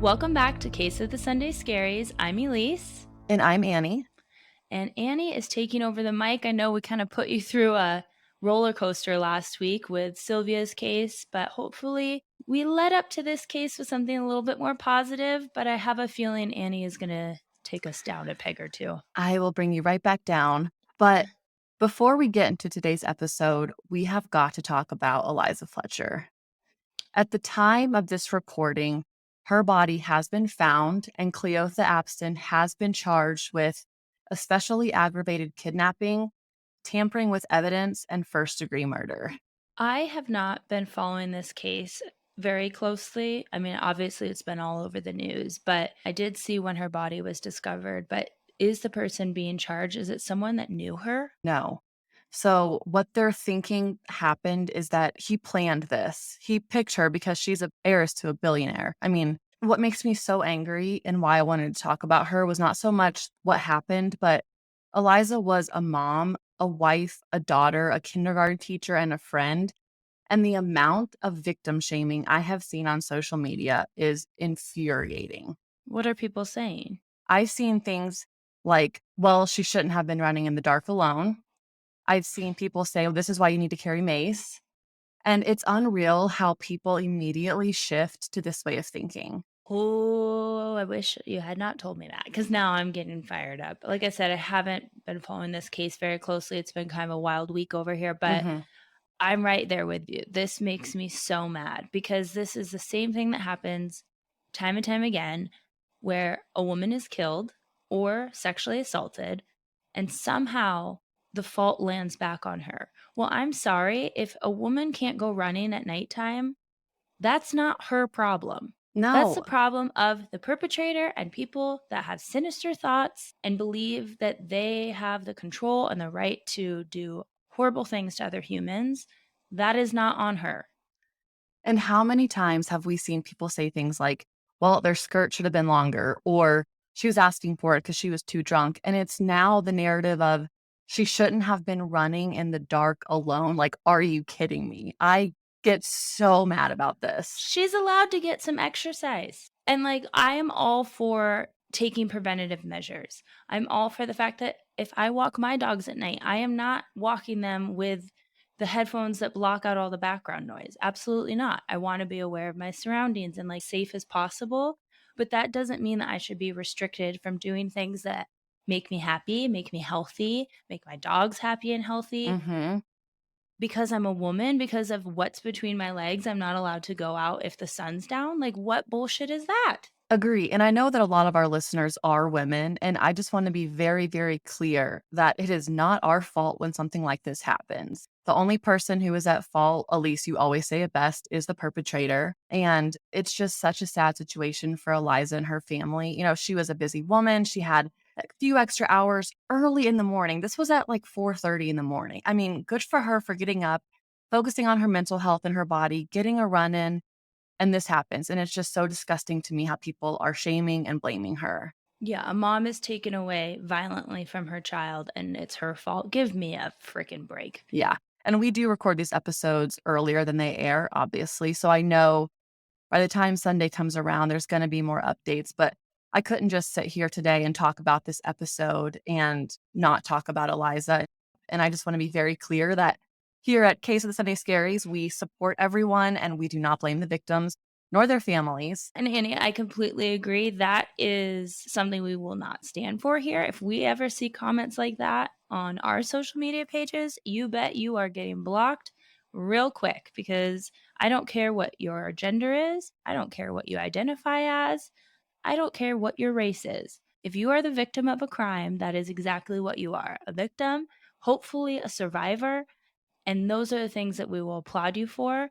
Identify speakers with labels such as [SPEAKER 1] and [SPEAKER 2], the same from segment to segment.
[SPEAKER 1] Welcome back to Case of the Sunday Scaries. I'm Elyse,
[SPEAKER 2] And I'm Annie.
[SPEAKER 1] and Annie is taking over the mic. I know we kind of put you through a roller coaster last week with Sylvia's case, but hopefully we led up to this case with something a little bit more positive. But I have a feeling Annie is going to take us down a peg or two.
[SPEAKER 2] I will bring you right back down. But before we get into today's episode, we have got to talk about Eliza Fletcher. At the time of this recording, her body has been found, and Cleotha Apston has been charged with especially aggravated kidnapping, tampering with evidence, and first-degree murder.
[SPEAKER 1] I have not been following this case very closely. I mean, obviously, it's been all over the news, but I did see when her body was discovered. But is the person being charged? Is it someone that knew her?
[SPEAKER 2] No. So what they're thinking happened is that he planned this. He picked her because she's an heiress to a billionaire. I mean, what makes me so angry and why I wanted to talk about her was not so much what happened, but Eliza was a mom, a wife, a daughter, a kindergarten teacher, and a friend. And the amount of victim shaming I have seen on social media is infuriating.
[SPEAKER 1] What are people saying?
[SPEAKER 2] I've seen things like, well, she shouldn't have been running in the dark alone. I've seen people say, "Oh, this is why you need to carry mace." And it's unreal how people immediately shift to this way of thinking.
[SPEAKER 1] Oh, I wish you had not told me that because now I'm getting fired up. Like I said, I haven't been following this case very closely. It's been kind of a wild week over here, but
[SPEAKER 2] Mhm.
[SPEAKER 1] I'm right there with you. This makes me so mad because this is the same thing that happens time and time again where a woman is killed or sexually assaulted, and somehow the fault lands back on her. Well, I'm sorry. If a woman can't go running at nighttime, that's not her problem. That's
[SPEAKER 2] No,
[SPEAKER 1] the problem of the perpetrator and people that have sinister thoughts and believe that they have the control and the right to do horrible things to other humans. That is not on her.
[SPEAKER 2] and how many times have we seen people say things like, "Well, their skirt should have been longer," or "She was asking for it because she was too drunk." And it's now the narrative of, "She shouldn't have been running in the dark alone." Like, are you kidding me? I get so mad about this.
[SPEAKER 1] She's allowed to get some exercise. And like, I am all for taking preventative measures. I'm all for the fact that if I walk my dogs at night, I am not walking them with the headphones that block out all the background noise. Absolutely not. I want to be aware of my surroundings and like safe as possible. But that doesn't mean that I should be restricted from doing things that make me happy, make me healthy, make my dogs happy and healthy
[SPEAKER 2] Mhm.
[SPEAKER 1] because I'm a woman, because of what's between my legs, I'm not allowed to go out if the sun's down? Like, what bullshit is that?
[SPEAKER 2] Agree. And I know that a lot of our listeners are women. And I just want to be very, very clear that it is not our fault when something like this happens. The only person who is at fault, Elise, you always say it best, is the perpetrator. And it's just such a sad situation for Eliza and her family. You know, she was a busy woman. She had a few extra hours early in the morning. This was at like 4:30 in the morning. I mean, good for her for getting up, focusing on her mental health and her body, getting a run in, and this happens, and it's just so disgusting to me how people are shaming and blaming her.
[SPEAKER 1] Yeah, a mom is taken away violently from her child and it's her fault. Give me a freaking break.
[SPEAKER 2] Yeah, and we do record these episodes earlier than they air, obviously, so I know by the time Sunday comes around, there's gonna be more updates, but I couldn't just sit here today and talk about this episode and not talk about Eliza, and I just wanna be very clear that here at Case of the Sunday Scaries, we support everyone, and we do not blame the victims nor their families.
[SPEAKER 1] And Annie, I completely agree. That is something we will not stand for here. If we ever see comments like that on our social media pages, you bet you are getting blocked real quick because I don't care what your gender is. I don't care what you identify as. I don't care what your race is. If you are the victim of a crime, that is exactly what you are, a victim, hopefully a survivor. And those are the things that we will applaud you for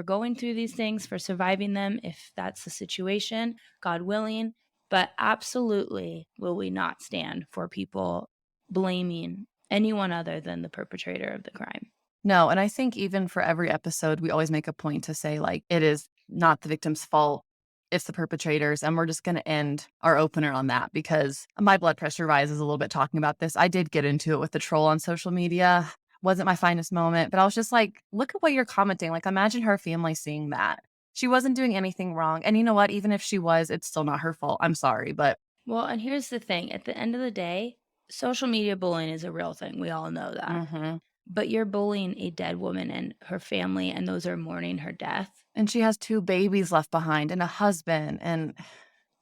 [SPEAKER 1] going through these things, for surviving them if that's the situation, God willing. But absolutely will we not stand for people blaming anyone other than the perpetrator of the crime.
[SPEAKER 2] No, and I think even for every episode, we always make a point to say, like, it is not the victim's fault, it's the perpetrators. And we're just going to end our opener on that because my blood pressure rises a little bit talking about this. I did get into it with the troll on social media. Wasn't my finest moment, but I was just like, look at what you're commenting. Like, imagine her family seeing that. She wasn't doing anything wrong, and you know what? Even if she was, it's still not her fault. I'm sorry, but
[SPEAKER 1] Well, and here's the thing, at the end of the day, social media bullying is a real thing, we all know that.
[SPEAKER 2] mhm.
[SPEAKER 1] But you're bullying a dead woman and her family, and those are mourning her death.
[SPEAKER 2] And she has 2 babies left behind and a husband and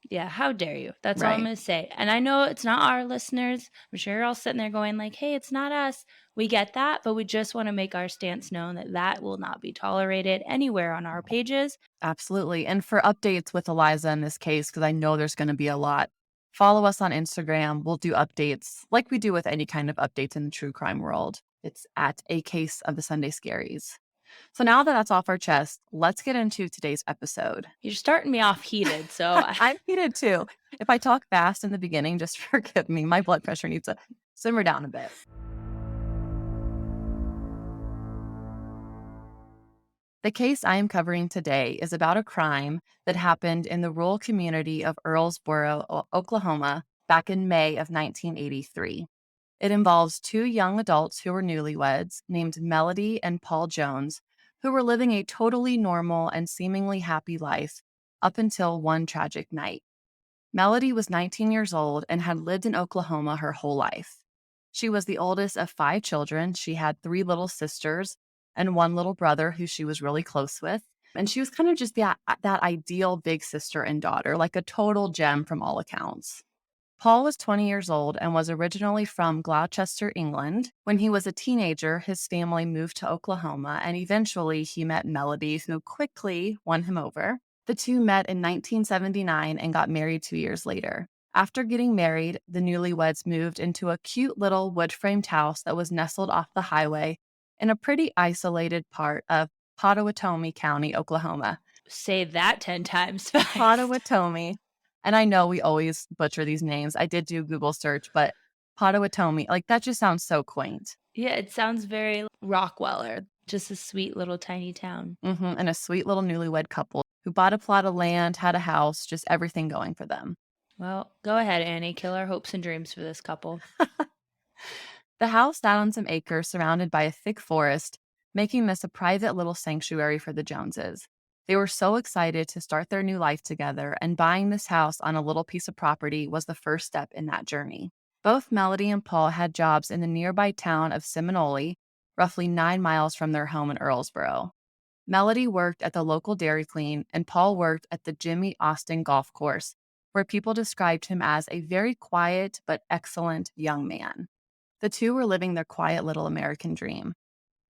[SPEAKER 1] Yeah, how dare you? That's all I'm
[SPEAKER 2] right.
[SPEAKER 1] gonna say. And I know it's not our listeners. I'm sure you're all sitting there going like, "Hey, it's not us." We get that, but we just wanna make our stance known that that will not be tolerated anywhere on our pages.
[SPEAKER 2] Absolutely, and for updates with Eliza in this case, because I know there's gonna be a lot, follow us on Instagram. We'll do updates like we do with any kind of updates in the true crime world. It's at A Case of the Sunday Scaries. So now that that's off our chest, let's get into today's episode.
[SPEAKER 1] You're starting me off heated, so
[SPEAKER 2] I'm heated too. If I talk fast in the beginning, just forgive me. My blood pressure needs to simmer down a bit. The case I am covering today is about a crime that happened in the rural community of Earlsboro, Oklahoma, back in May of 1983. It involves 2 young adults who were newlyweds named Melody and Paul Jones, who were living a totally normal and seemingly happy life up until one tragic night. Melody was 19 years old and had lived in Oklahoma her whole life. She was the oldest of 5 children. She had 3 little sisters and 1 little brother who she was really close with. And she was kind of just that ideal big sister and daughter, like a total gem from all accounts. Paul was 20 years old and was originally from Gloucester, England. When he was a teenager, his family moved to Oklahoma and eventually he met Melody, who quickly won him over. The two met in 1979 and got married 2 years later. After getting married, the newlyweds moved into a cute little wood framed house that was nestled off the highway in a pretty isolated part of Pottawatomie County, Oklahoma.
[SPEAKER 1] say that 10 times fast.
[SPEAKER 2] Pottawatomie. And I know we always butcher these names. I did do Google search, but Pottawatomie, like that just sounds so quaint.
[SPEAKER 1] Yeah, it sounds very Rockefeller, just a sweet little tiny town.
[SPEAKER 2] And a sweet little newlywed couple who bought a plot of land, had a house, just everything going for them.
[SPEAKER 1] Well, go ahead, Annie, kill our hopes and dreams for this couple.
[SPEAKER 2] The house sat on some acres surrounded by a thick forest, making this a private little sanctuary for the Joneses. They were so excited to start their new life together, and buying this house on a little piece of property was the first step in that journey. Both Melody and Paul had jobs in the nearby town of Seminole, roughly 9 miles from their home in Earlsboro. Melody worked at the local Dairy Queen, and Paul worked at the Jimmy Austin Golf Course, where people described him as a very quiet but excellent young man. The two were living their quiet little American dream.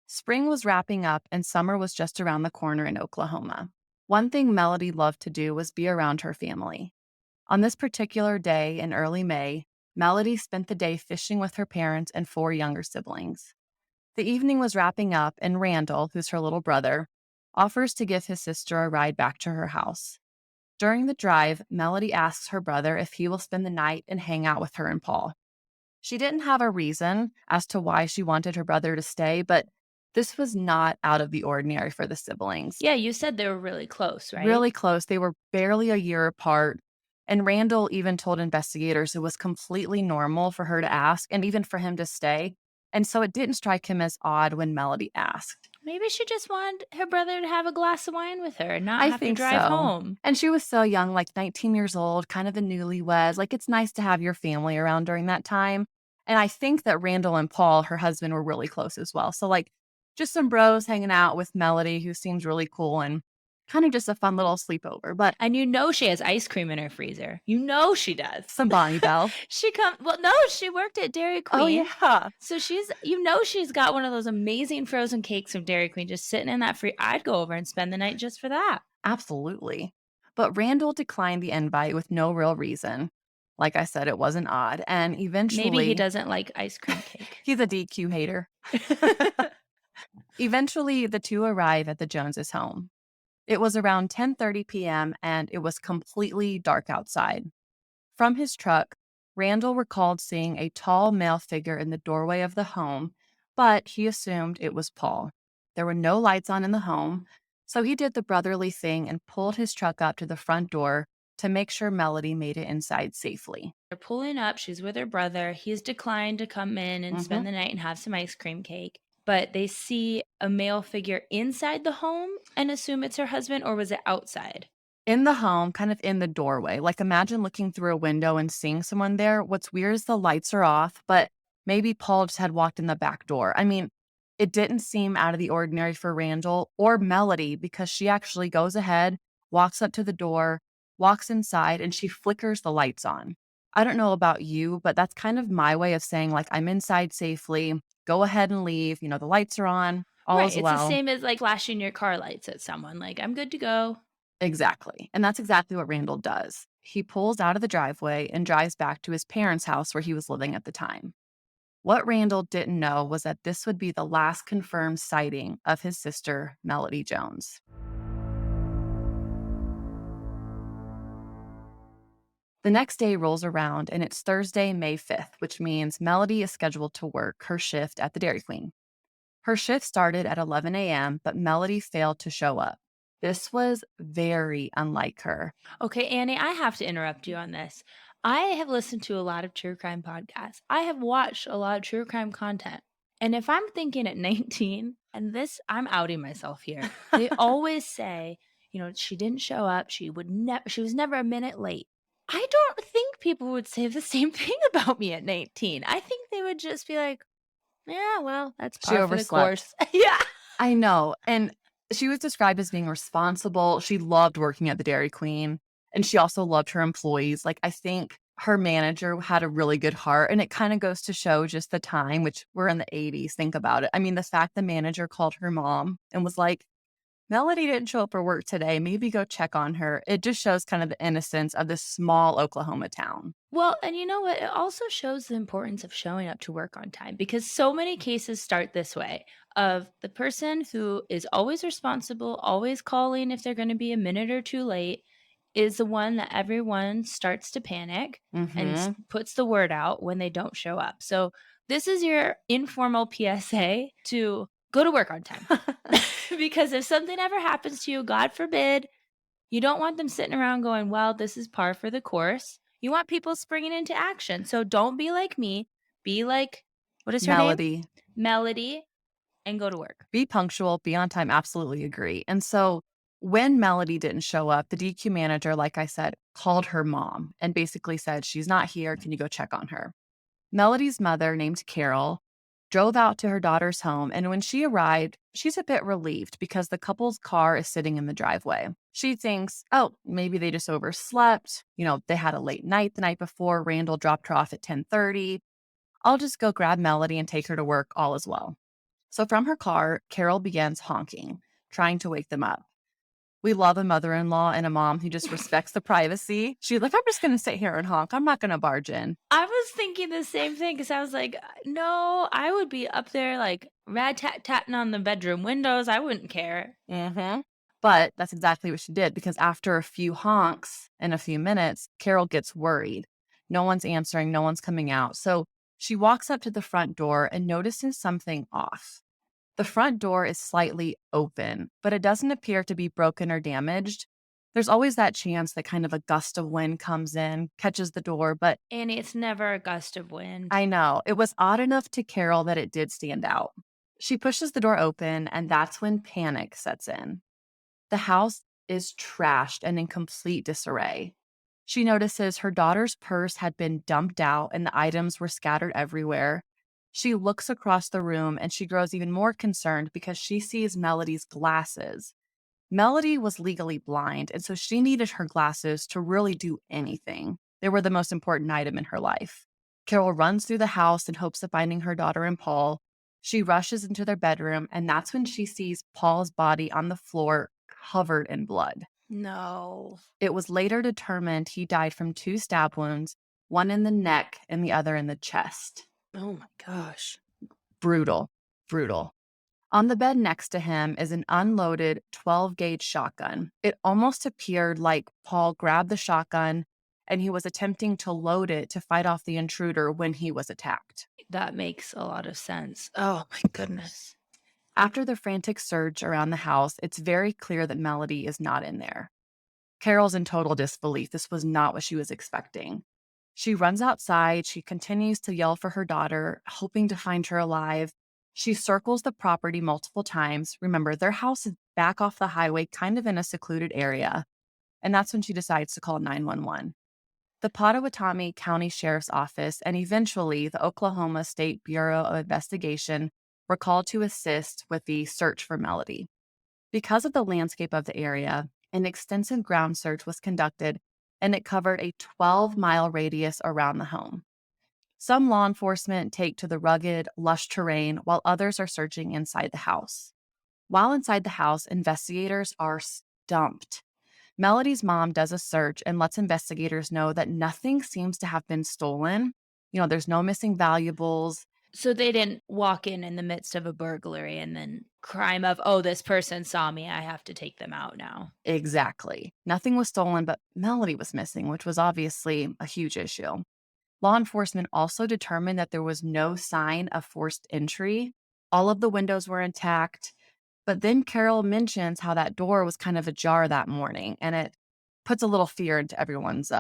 [SPEAKER 2] Spring was wrapping up and summer was just around the corner in Oklahoma. One thing Melody loved to do was be around her family. On this particular day in early May, Melody spent the day fishing with her parents and 4 younger siblings. The evening was wrapping up, and Randall, who's her little brother, offers to give his sister a ride back to her house. During the drive, Melody asks her brother if he will spend the night and hang out with her and Paul. She didn't have a reason as to why she wanted her brother to stay, but this was not out of the ordinary for the siblings.
[SPEAKER 1] Yeah, you said they were really close, right?
[SPEAKER 2] Really close. They were barely a year apart. And Randall even told investigators it was completely normal for her to ask and even for him to stay. And so it didn't strike him as odd when Melody asked.
[SPEAKER 1] Maybe she just wanted her brother to have a glass of wine with her and not
[SPEAKER 2] I
[SPEAKER 1] have to
[SPEAKER 2] think
[SPEAKER 1] drive
[SPEAKER 2] so.
[SPEAKER 1] home.
[SPEAKER 2] And she was so young, like 19 years old, kind of a newlywed. Like it's nice to have your family around during that time. And I think that Randall and Paul, her husband, were really close as well. So, like, just some bros hanging out with Melody, who seems really cool and kind of just a fun little sleepover. But
[SPEAKER 1] And you know she has ice cream in her freezer. You know she does.
[SPEAKER 2] some Bonnie Bell.
[SPEAKER 1] Well, no, she worked at Dairy
[SPEAKER 2] Oh,
[SPEAKER 1] Queen.
[SPEAKER 2] yeah.
[SPEAKER 1] So she's got one of those amazing frozen cakes from Dairy Queen just sitting in that free. I'd go over and spend the night just for that.
[SPEAKER 2] Absolutely. But Randall declined the invite with no real reason. Like I said, it wasn't odd. And
[SPEAKER 1] Maybe he
[SPEAKER 2] eventually,
[SPEAKER 1] doesn't like ice cream cake.
[SPEAKER 2] he's a DQ hater. Eventually, the two arrive at the Joneses' home. It was around 10:30 p.m. and it was completely dark outside. From his truck, Randall recalled seeing a tall male figure in the doorway of the home, but he assumed it was Paul. There were no lights on in the home, so he did the brotherly thing and pulled his truck up to the front door to make sure Melody made it inside safely.
[SPEAKER 1] They're pulling up. She's with her brother. He's declined to come in and
[SPEAKER 2] hmm
[SPEAKER 1] spend the night and have some ice cream cake. but they see a male figure inside the home and assume it's her husband, or was it outside?
[SPEAKER 2] In the home, kind of in the doorway. Like, imagine looking through a window and seeing someone there. What's weird is the lights are off, but maybe Paul just had walked in the back door. I mean, it didn't seem out of the ordinary for Randall or Melody because she actually goes ahead, walks up to the door, walks inside, and she flickers the lights on. I don't know about you, but that's kind of my way of saying, like, I'm inside safely. Go ahead and leave. The lights are on. All
[SPEAKER 1] Right,
[SPEAKER 2] is
[SPEAKER 1] it's the
[SPEAKER 2] well.
[SPEAKER 1] same as, like, flashing your car lights at someone, like, "I'm good to go."
[SPEAKER 2] Exactly. And that's exactly what Randall does. He pulls out of the driveway and drives back to his parents' house where he was living at the time. What Randall didn't know was that this would be the last confirmed sighting of his sister, Melody Jones. The next day rolls around and it's Thursday, May 5th, which means Melody is scheduled to work her shift at the Dairy Queen. Her shift started at 11 a.m., but Melody failed to show up. This was very unlike her.
[SPEAKER 1] Okay, Annie, I have to interrupt you on this. I have listened to a lot of true crime podcasts. I have watched a lot of true crime content. And if I'm thinking at 19, and this, I'm outing myself here. They always say, she didn't show up. She was never a minute late. I don't think people would say the same thing about me at 19. I think they would just be like, yeah, well, that's
[SPEAKER 2] She
[SPEAKER 1] par for the
[SPEAKER 2] overslept.
[SPEAKER 1] course. Yeah.
[SPEAKER 2] I know, and she was described as being responsible. She loved working at the Dairy Queen, and she also loved her employees. Like, I think her manager had a really good heart, and it kinda goes to show just the time, which we're in the '80s, think about it. I mean, the fact the manager called her mom and was like, "Melody didn't show up for work today, maybe go check on her." It just shows kind of the innocence of this small Oklahoma town.
[SPEAKER 1] Well, and you know what? It also shows the importance of showing up to work on time because so many cases start this way of the person who is always responsible, always calling if they're going to be a minute or two late is the one that everyone starts to panic and
[SPEAKER 2] Mhm.
[SPEAKER 1] puts the word out when they don't show up. So, this is your informal PSA to go to work on time. Because if something ever happens to you, God forbid, you don't want them sitting around going, well, this is par for the course. You want people springing into action. So don't be like me. Be like, what is her name?
[SPEAKER 2] Melody.
[SPEAKER 1] Melody, and go to work.
[SPEAKER 2] Be punctual, be on time, absolutely agree. And so when Melody didn't show up, the DQ manager, like I said, called her mom and basically said, "She's not here. Can you go check on her?" Melody's mother, named Carol, drove out to her daughter's home. And when she arrived, she's a bit relieved because the couple's car is sitting in the driveway. She thinks, oh, maybe they just overslept. They had a late night the night before. Randall dropped her off at 10:30. I'll just go grab Melody and take her to work. All is well. So from her car, Carol begins honking, trying to wake them up. We love a mother in law and a mom who just respects the privacy. She's like, I'm just going to sit here and honk. I'm not going to barge in.
[SPEAKER 1] I was thinking the same thing because I was like, no, I would be up there like rat tat tatting on the bedroom windows. I wouldn't care.
[SPEAKER 2] Mm-hmm. But that's exactly what she did because after a few honks and a few minutes, Carol gets worried. No one's answering, no one's coming out. So she walks up to the front door and notices something off. The front door is slightly open, but it doesn't appear to be broken or damaged. There's always that chance that kind of a gust of wind comes in, catches the door, but
[SPEAKER 1] Annie, it's never a gust of wind.
[SPEAKER 2] I know it was odd enough to Carol that it did stand out. She pushes the door open, and that's when panic sets in. The house is trashed and in complete disarray. She notices her daughter's purse had been dumped out and the items were scattered everywhere. She looks across the room and she grows even more concerned because she sees Melody's glasses. Melody was legally blind, and so she needed her glasses to really do anything. They were the most important item in her life. Carol runs through the house in hopes of finding her daughter and Paul. She rushes into their bedroom, and that's when she sees Paul's body on the floor covered in blood.
[SPEAKER 1] No.
[SPEAKER 2] It was later determined he died from 2 stab wounds, one in the neck and the other in the chest.
[SPEAKER 1] Oh my gosh.
[SPEAKER 2] Brutal, brutal. On the bed next to him is an unloaded 12-gauge shotgun. It almost appeared like Paul grabbed the shotgun and he was attempting to load it to fight off the intruder when he was attacked.
[SPEAKER 1] That makes a lot of sense. Oh my goodness.
[SPEAKER 2] After the frantic search around the house, it's very clear that Melody is not in there. Carol's in total disbelief. This was not what she was expecting. She runs outside. She continues to yell for her daughter, hoping to find her alive. She circles the property multiple times. Remember, their house is back off the highway, kind of in a secluded area. And that's when she decides to call 911. The Pottawatomie County Sheriff's Office and eventually the Oklahoma State Bureau of Investigation were called to assist with the search for Melody. Because of the landscape of the area, an extensive ground search was conducted and it covered a 12-mile radius around the home. Some law enforcement take to the rugged, lush terrain while others are searching inside the house. While inside the house, investigators are stumped. Melody's mom does a search and lets investigators know that nothing seems to have been stolen. There's no missing valuables.
[SPEAKER 1] So they didn't walk in the midst of a burglary and then crime of, "Oh, this person saw me, I have to take them out now."
[SPEAKER 2] Exactly. Nothing was stolen, but Melody was missing, which was obviously a huge issue. Law enforcement also determined that there was no sign of forced entry. All of the windows were intact. But then Carol mentions how that door was kind of ajar that morning, and it puts a little fear into everyone's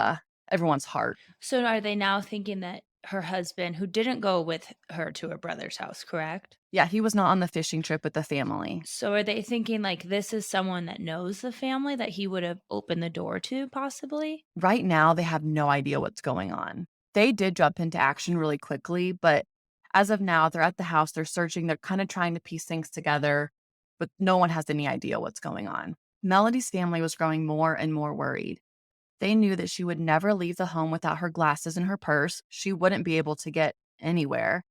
[SPEAKER 2] heart.
[SPEAKER 1] So are they now thinking that her husband, who didn't go with her to her brother's house, correct?
[SPEAKER 2] Yeah, he was not on the fishing trip with the family.
[SPEAKER 1] So are they thinking, like, this is someone that knows the family that he would have opened the door to possibly?
[SPEAKER 2] Right now, they have no idea what's going on. They did jump into action really quickly, but as of now, they're at the house, they're searching, they're kind of trying to piece things together, but no one has any idea what's going on. Melody's family was growing more and more worried. They knew that she would never leave the home without her glasses and her purse. She wouldn't be able to get anywhere.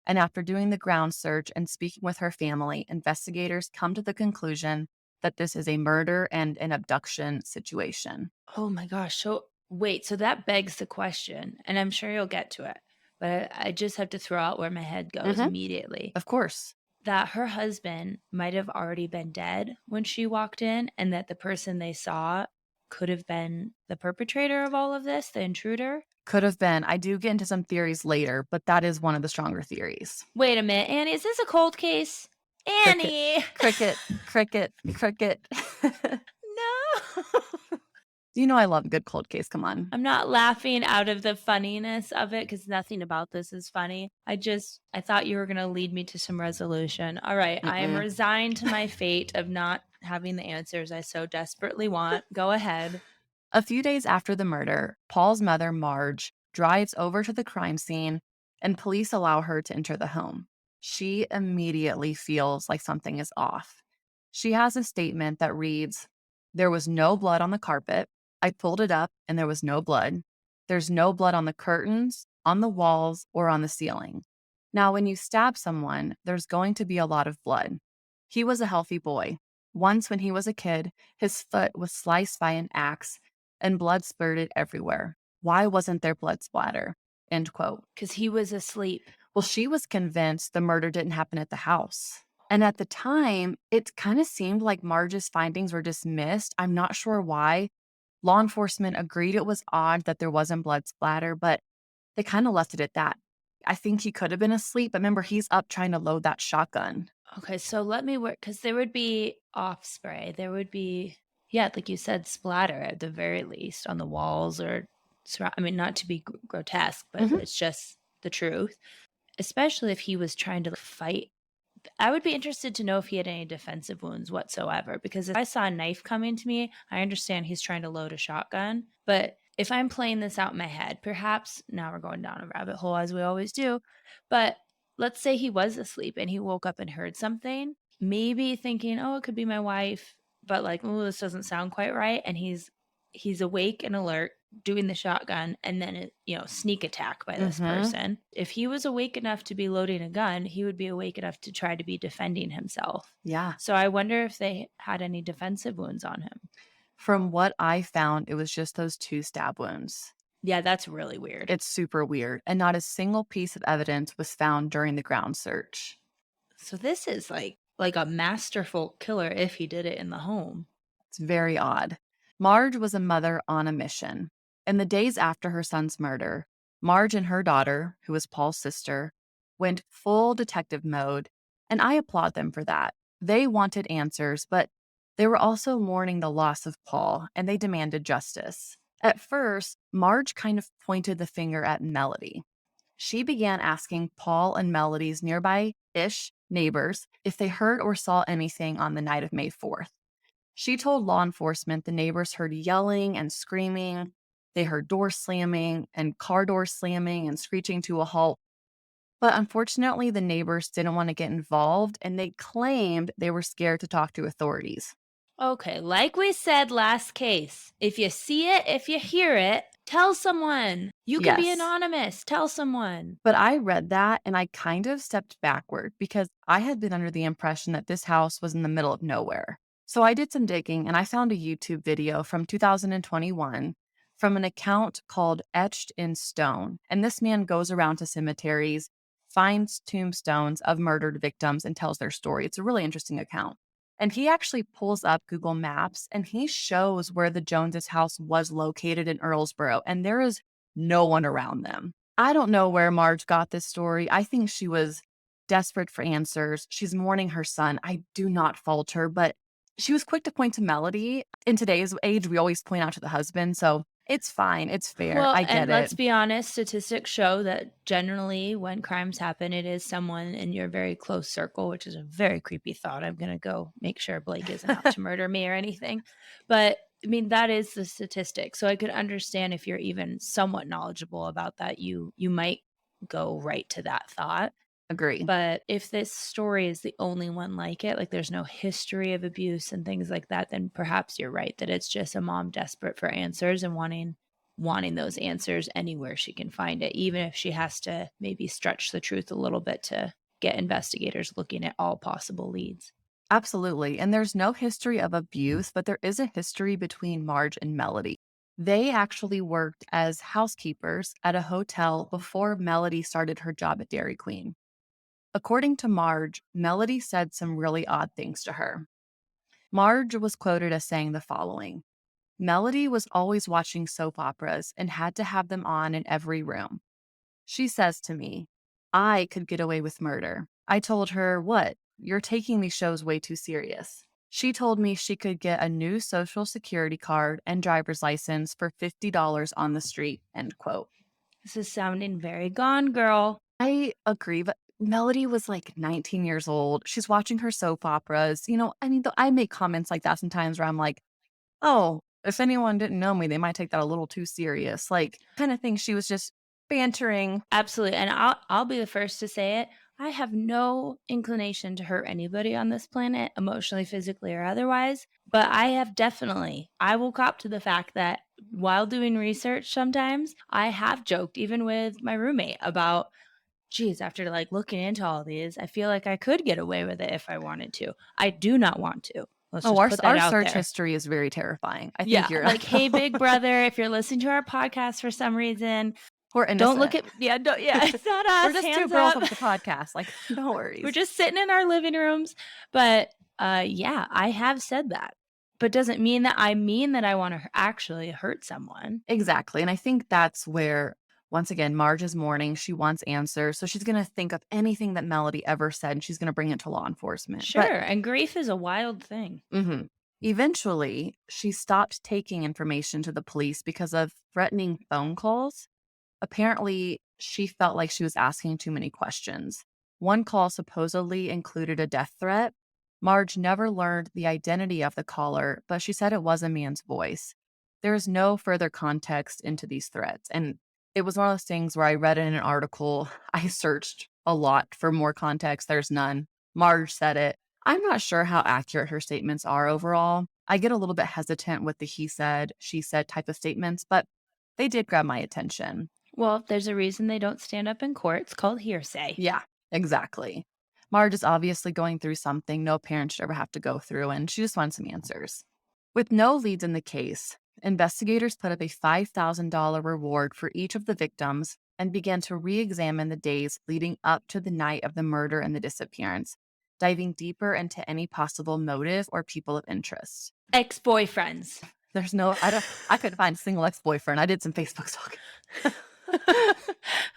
[SPEAKER 2] And after doing the ground search and speaking with her family, investigators come to the conclusion that this is a murder and an abduction situation.
[SPEAKER 1] Oh my gosh. So wait, so that begs the question, and I'm sure you'll get to it, but I just have to throw out where my head goes
[SPEAKER 2] Hmm.
[SPEAKER 1] immediately.
[SPEAKER 2] Of course.
[SPEAKER 1] That her husband might have already been dead when she walked in, and that the person they saw could have been the perpetrator of all of this, the intruder?
[SPEAKER 2] Could have been. I do get into some theories later, but that is one of the stronger theories.
[SPEAKER 1] Wait a minute, Annie, is this a cold case?
[SPEAKER 2] Cricket,
[SPEAKER 1] Annie!
[SPEAKER 2] cricket, cricket, cricket.
[SPEAKER 1] No.
[SPEAKER 2] I love a good cold case. Come on.
[SPEAKER 1] I'm not laughing out of the funniness of it because nothing about this is funny. I thought you were gonna lead me to some resolution. All right, I am
[SPEAKER 2] Mm-mm.
[SPEAKER 1] resigned to my fate of not having the answers I so desperately want. Go ahead.
[SPEAKER 2] A few days after the murder, Paul's mother, Marge, drives over to the crime scene and police allow her to enter the home. She immediately feels like something is off. She has a statement that reads, "There was no blood on the carpet. I pulled it up and there was no blood. There's no blood on the curtains, on the walls, or on the ceiling." Now, when you stab someone, there's going to be a lot of blood. He was a healthy boy. Once, when he was a kid, his foot was sliced by an axe and blood spurted everywhere. Why wasn't there blood splatter? End quote.
[SPEAKER 1] Because he was asleep.
[SPEAKER 2] Well, she was convinced the murder didn't happen at the house. And at the time, it kind of seemed like Marge's findings were dismissed. I'm not sure why. Law enforcement agreed it was odd that there wasn't blood splatter, but they kind of left it at that. I think he could have been asleep, but remember, he's up trying to load that shotgun.
[SPEAKER 1] Okay, so let me work because there would be off spray. There would be, yeah, like you said, splatter at the very least on the walls or, I mean, not to be grotesque, but
[SPEAKER 2] Hmm.
[SPEAKER 1] it's just the truth. Especially if he was trying to fight. I would be interested to know if he had any defensive wounds whatsoever, because if I saw a knife coming to me, I understand he's trying to load a shotgun. But if I'm playing this out in my head, perhaps now we're going down a rabbit hole as we always do. But let's say he was asleep and he woke up and heard something, maybe thinking, "Oh, it could be my wife," but like, "Oh, this doesn't sound quite right." And he's awake and alert doing the shotgun and then sneak attack by this
[SPEAKER 2] Hmm.
[SPEAKER 1] person. If he was awake enough to be loading a gun, he would be awake enough to try to be defending himself.
[SPEAKER 2] Yeah.
[SPEAKER 1] So I wonder if they had any defensive wounds on him.
[SPEAKER 2] From what I found, it was just those two stab wounds.
[SPEAKER 1] Yeah, that's really weird.
[SPEAKER 2] It's super weird, and not a single piece of evidence was found during the ground search.
[SPEAKER 1] So this is like a masterful killer if he did it in the home.
[SPEAKER 2] It's very odd. Marge was a mother on a mission. In the days after her son's murder, Marge and her daughter, who was Paul's sister, went full detective mode, and I applaud them for that. They wanted answers, but they were also mourning the loss of Paul, and they demanded justice. At first, Marge kind of pointed the finger at Melody. She began asking Paul and Melody's nearby ish neighbors if they heard or saw anything on the night of May 4th. She told law enforcement the neighbors heard yelling and screaming. They heard doors slamming and car doors slamming and screeching to a halt. But unfortunately, the neighbors didn't want to get involved and they claimed they were scared to talk to authorities.
[SPEAKER 1] Okay, like we said last case, if you see it, if you hear it, tell someone. You can be
[SPEAKER 2] Yes.
[SPEAKER 1] anonymous. Tell someone.
[SPEAKER 2] But I read that and I kind of stepped backward because I had been under the impression that this house was in the middle of nowhere. So I did some digging and I found a YouTube video from 2021 from an account called Etched in Stone. And this man goes around to cemeteries, finds tombstones of murdered victims, and tells their story. It's a really interesting account. And he actually pulls up Google Maps and he shows where the Joneses' house was located in Earlsboro, and there is no one around them. I don't know where Marge got this story. I think she was desperate for answers. She's mourning her son. I do not fault her, but she was quick to point to Melody. In today's age, we always point out to the husband. So it's fine. It's fair.
[SPEAKER 1] Well,
[SPEAKER 2] I
[SPEAKER 1] and
[SPEAKER 2] get it.
[SPEAKER 1] let's be honest, statistics show that generally when crimes happen, it is someone in your very close circle, which is a very creepy thought. I'm going to go make sure Blake isn't out to murder me or anything. But I mean, that is the statistic. So I could understand if you're even somewhat knowledgeable about that, you might go right to that thought.
[SPEAKER 2] Agree.
[SPEAKER 1] But if this story is the only one like it, like there's no history of abuse and things like that, then perhaps you're right that it's just a mom desperate for answers and wanting those answers anywhere she can find it, even if she has to maybe stretch the truth a little bit to get investigators looking at all possible leads.
[SPEAKER 2] Absolutely. And there's no history of abuse, but there is a history between Marge and Melody. They actually worked as housekeepers at a hotel before Melody started her job at Dairy Queen. According to Marge, Melody said some really odd things to her. Marge was quoted as saying the following: Melody was always watching soap operas and had to have them on in every room. She says to me, I could get away with murder. I told her, what? You're taking these shows way too serious. She told me she could get a new social security card and driver's license for $50 on the street, end quote.
[SPEAKER 1] This is sounding very Gone Girl.
[SPEAKER 2] I agree, but Melody was like 19 years old. She's watching her soap operas. I mean, I make comments like that sometimes where I'm like, oh, if anyone didn't know me, they might take that a little too serious. Like, kind of thing. She was just bantering.
[SPEAKER 1] Absolutely. And I'll be the first to say it. I have no inclination to hurt anybody on this planet, emotionally, physically, or otherwise. But I will cop to the fact that while doing research sometimes, I have joked even with my roommate about, geez, after like looking into all these, I feel like I could get away with it if I wanted to. I do not want to. Let's
[SPEAKER 2] Oh,
[SPEAKER 1] just
[SPEAKER 2] our,
[SPEAKER 1] put that
[SPEAKER 2] our
[SPEAKER 1] out
[SPEAKER 2] search
[SPEAKER 1] there.
[SPEAKER 2] history is very terrifying. I
[SPEAKER 1] Yeah,
[SPEAKER 2] think you're
[SPEAKER 1] like, hey, big brother, if you're listening to our podcast for some reason,
[SPEAKER 2] we're
[SPEAKER 1] don't look
[SPEAKER 2] innocent.
[SPEAKER 1] at yeah, it's not us.
[SPEAKER 2] We're just two
[SPEAKER 1] Hands
[SPEAKER 2] girls
[SPEAKER 1] up.
[SPEAKER 2] with the podcast. Like, no
[SPEAKER 1] We're
[SPEAKER 2] worries.
[SPEAKER 1] just sitting in our living rooms. But yeah, I have said that. But doesn't mean that I want to actually hurt someone.
[SPEAKER 2] Exactly. And I think that's where, once again, Marge is mourning. She wants answers. So she's going to think of anything that Melody ever said and she's going to bring it to law enforcement.
[SPEAKER 1] Sure. And grief is a wild thing.
[SPEAKER 2] Mhm. Eventually, she stopped taking information to the police because of threatening phone calls. Apparently, she felt like she was asking too many questions. One call supposedly included a death threat. Marge never learned the identity of the caller, but she said it was a man's voice. There is no further context into these threats. And it was one of those things where I read it in an article. I searched a lot for more context. There's none. Marge said it. I'm not sure how accurate her statements are overall. I get a little bit hesitant with the he said, she said type of statements, but they did grab my attention.
[SPEAKER 1] Well, there's a reason they don't stand up in court. It's called hearsay.
[SPEAKER 2] Yeah, exactly. Marge is obviously going through something no parent should ever have to go through, and she just wants some answers. With no leads in the case, investigators put up a $5,000 reward for each of the victims and began to re examine the days leading up to the night of the murder and the disappearance, diving deeper into any possible motive or people of interest.
[SPEAKER 1] Ex-boyfriends.
[SPEAKER 2] I couldn't find a single ex-boyfriend. I did some Facebook stalking.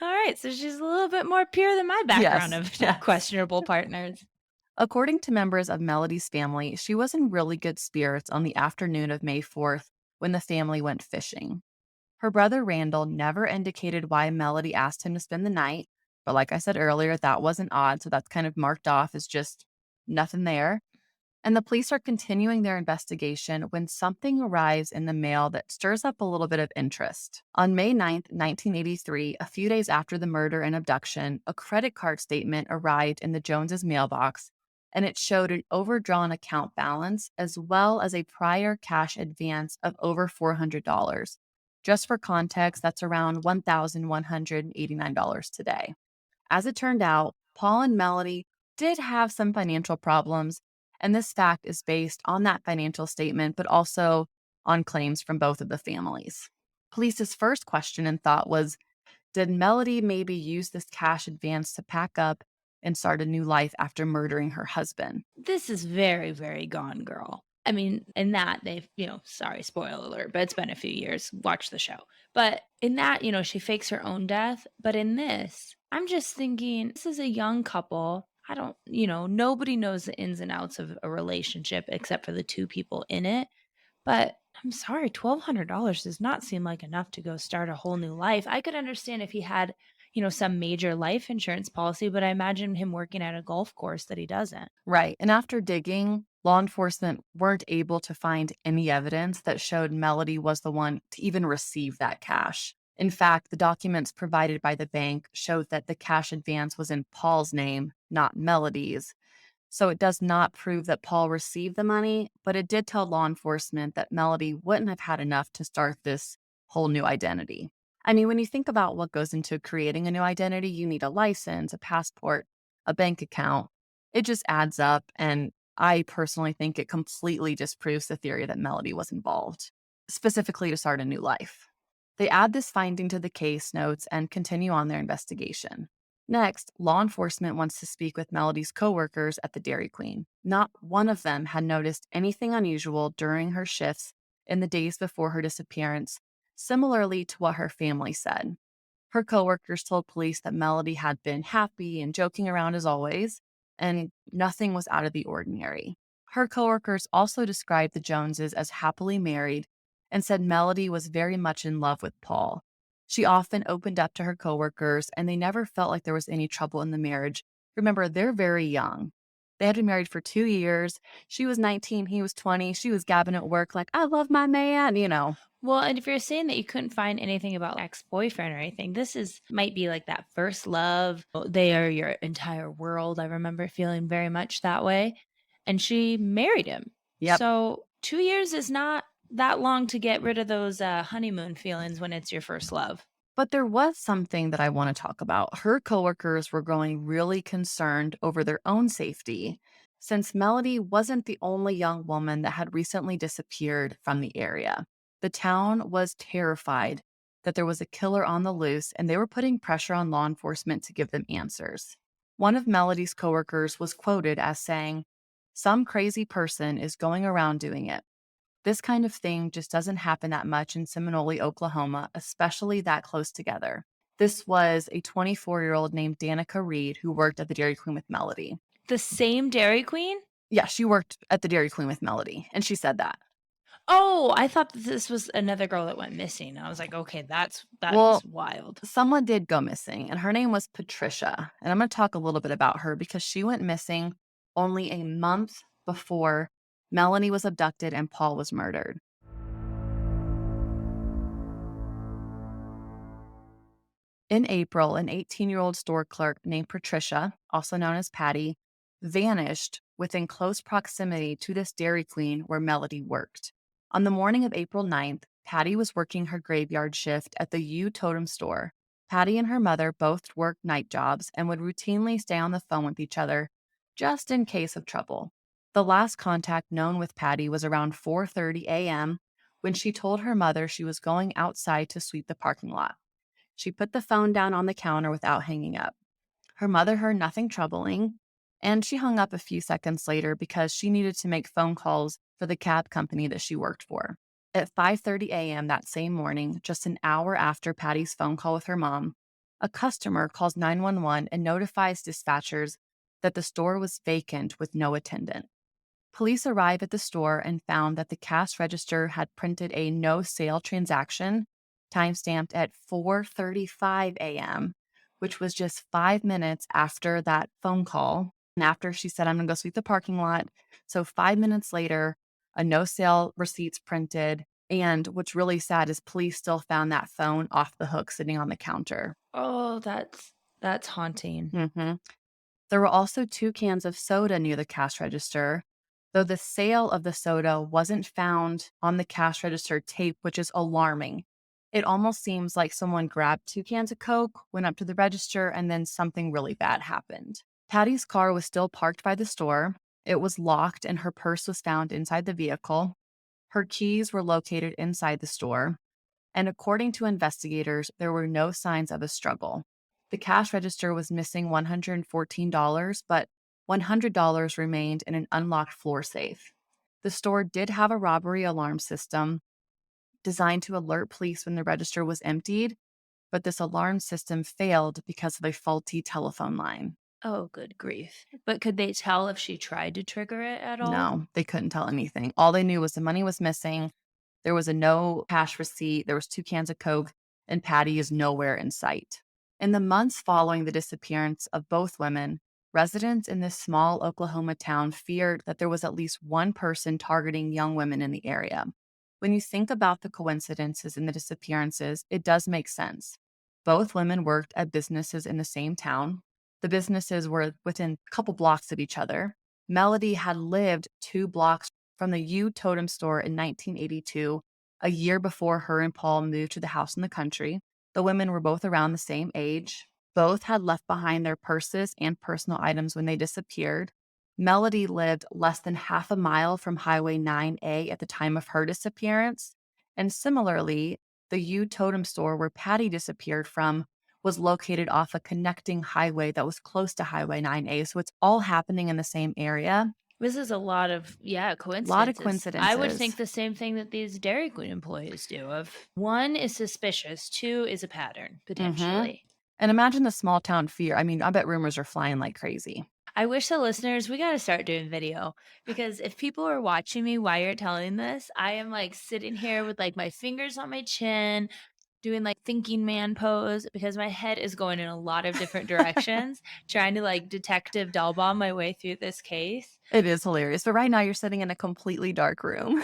[SPEAKER 1] All right, so she's a little bit more pure than my background
[SPEAKER 2] Yes.
[SPEAKER 1] of questionable partners.
[SPEAKER 2] According to members of Melody's family, she was in really good spirits on the afternoon of May 4th when the family went fishing. Her brother Randall never indicated why Melody asked him to spend the night, But like I said earlier, that wasn't odd. So that's kind of marked off as just nothing there. And the police are continuing their investigation when something arrives in the mail that stirs up a little bit of interest. On May 9th, 1983, a few days after the murder and abduction, a credit card statement arrived in the Joneses' mailbox, and it showed an overdrawn account balance as well as a prior cash advance of over $400. Just for context, that's around $1,189 today. As it turned out, Paul and Melody did have some financial problems, and this fact is based on that financial statement, but also on claims from both of the families. Police's first question and thought was, did Melody maybe use this cash advance to pack up and start a new life after murdering her husband?
[SPEAKER 1] This is very, very Gone Girl. I mean, in that they've, sorry, spoiler alert, but it's been a few years. Watch the show. But in that, she fakes her own death. But in this, I'm just thinking this is a young couple. I don't, nobody knows the ins and outs of a relationship except for the two people in it. But I'm sorry, $1,200 does not seem like enough to go start a whole new life. I could understand if he had, some major life insurance policy, but I imagine him working at a golf course that he doesn't.
[SPEAKER 2] Right. And after digging, law enforcement weren't able to find any evidence that showed Melody was the one to even receive that cash. In fact, the documents provided by the bank showed that the cash advance was in Paul's name, not Melody's. So it does not prove that Paul received the money, but it did tell law enforcement that Melody wouldn't have had enough to start this whole new identity. I mean, when you think about what goes into creating a new identity, you need a license, a passport, a bank account. It just adds up. And I personally think it completely disproves the theory that Melody was involved, specifically to start a new life. They add this finding to the case notes and continue on their investigation. Next, law enforcement wants to speak with Melody's coworkers at the Dairy Queen. Not one of them had noticed anything unusual during her shifts in the days before her disappearance, similarly to what her family said. Her coworkers told police that Melody had been happy and joking around as always, and nothing was out of the ordinary. Her coworkers also described the Joneses as happily married and said Melody was very much in love with Paul. She often opened up to her coworkers, and they never felt like there was any trouble in the marriage. Remember, they're very young. They had been married for 2 years. She was 19, he was 20. She was gabbing at work like, I love my man.
[SPEAKER 1] Well, and if you're saying that you couldn't find anything about ex-boyfriend or anything, this is might be like that first love. They are your entire world. I remember feeling very much that way. And she married him.
[SPEAKER 2] Yep.
[SPEAKER 1] So 2 years is not that long to get rid of those honeymoon feelings when it's your first love.
[SPEAKER 2] But there was something that I want to talk about. Her coworkers were growing really concerned over their own safety since Melody wasn't the only young woman that had recently disappeared from the area. The town was terrified that there was a killer on the loose, and they were putting pressure on law enforcement to give them answers. One of Melody's coworkers was quoted as saying, "Some crazy person is going around doing it. This kind of thing just doesn't happen that much in Seminole, Oklahoma, especially that close together." This was a 24-year-old named Danica Reed who worked at the Dairy Queen with Melody.
[SPEAKER 1] The same Dairy Queen?
[SPEAKER 2] Yeah, she worked at the Dairy Queen with Melody, and she said that.
[SPEAKER 1] Oh, I thought that this was another girl that went missing. I was like, okay, that is
[SPEAKER 2] Well,
[SPEAKER 1] wild.
[SPEAKER 2] someone did go missing, and her name was Patricia. And I'm going to talk a little bit about her because she went missing only a month before Melanie was abducted and Paul was murdered. In April, an 18-year-old store clerk named Patricia, also known as Patty, vanished within close proximity to this Dairy Queen where Melody worked. On the morning of April 9th, Patty was working her graveyard shift at the U Totem store. Patty and her mother both worked night jobs and would routinely stay on the phone with each other just in case of trouble. The last contact known with Patty was around 4:30 a.m. when she told her mother she was going outside to sweep the parking lot. She put the phone down on the counter without hanging up. Her mother heard nothing troubling, and she hung up a few seconds later because she needed to make phone calls for the cab company that she worked for. At 5:30 a.m. that same morning, just an hour after Patty's phone call with her mom, a customer calls 911 and notifies dispatchers that the store was vacant with no attendant. Police arrived at the store and found that the cash register had printed a no sale transaction timestamped at 4:35 a.m., which was just 5 minutes after that phone call. And after she said, I'm going to go sweep the parking lot. So 5 minutes later, a no sale receipts printed. And what's really sad is police still found that phone off the hook sitting on the counter.
[SPEAKER 1] Oh, that's haunting.
[SPEAKER 2] hmm There were also 2 cans of soda near the cash register, though the sale of the soda wasn't found on the cash register tape, which is alarming. It almost seems like someone grabbed 2 cans of Coke, went up to the register, and then something really bad happened. Patty's car was still parked by the store. It was locked, and her purse was found inside the vehicle. Her keys were located inside the store. And according to investigators, there were no signs of a struggle. The cash register was missing $114, but $100 remained in an unlocked floor safe. The store did have a robbery alarm system designed to alert police when the register was emptied, but this alarm system failed because of a faulty telephone line.
[SPEAKER 1] Oh, good grief. But could they tell if she tried to trigger it at all?
[SPEAKER 2] No, they couldn't tell anything. All they knew was the money was missing. There was a no cash receipt. There was 2 cans of Coke, and Patty is nowhere in sight. In the months following the disappearance of both women, residents in this small Oklahoma town feared that there was at least one person targeting young women in the area. When you think about the coincidences in the disappearances, it does make sense. Both women worked at businesses in the same town. The businesses were within a couple blocks of each other. Melody had lived 2 blocks from the U Totem store in 1982, a year before her and Paul moved to the house in the country. The women were both around the same age. Both had left behind their purses and personal items when they disappeared. Melody lived less than half a mile from Highway 9A at the time of her disappearance. And similarly, the U Totem store where Patty disappeared from was located off a connecting highway that was close to Highway 9A. So it's all happening in the same area.
[SPEAKER 1] This is a lot of, yeah,
[SPEAKER 2] A lot of
[SPEAKER 1] coincidences. I would think
[SPEAKER 2] coincidences.
[SPEAKER 1] the same thing that these Dairy Queen employees do of one is suspicious, two is a pattern,
[SPEAKER 2] hmm
[SPEAKER 1] potentially.
[SPEAKER 2] And imagine the small town fear. I mean, I bet rumors are flying like crazy.
[SPEAKER 1] I wish the listeners, we got to start doing video because if people are watching me while you're telling this, I am like sitting here with like my fingers on my chin, doing like thinking man pose because my head is going in a lot of different directions, trying to like detective Dehlbom my way through this case.
[SPEAKER 2] It is hilarious. But right now, you're sitting in a completely dark room.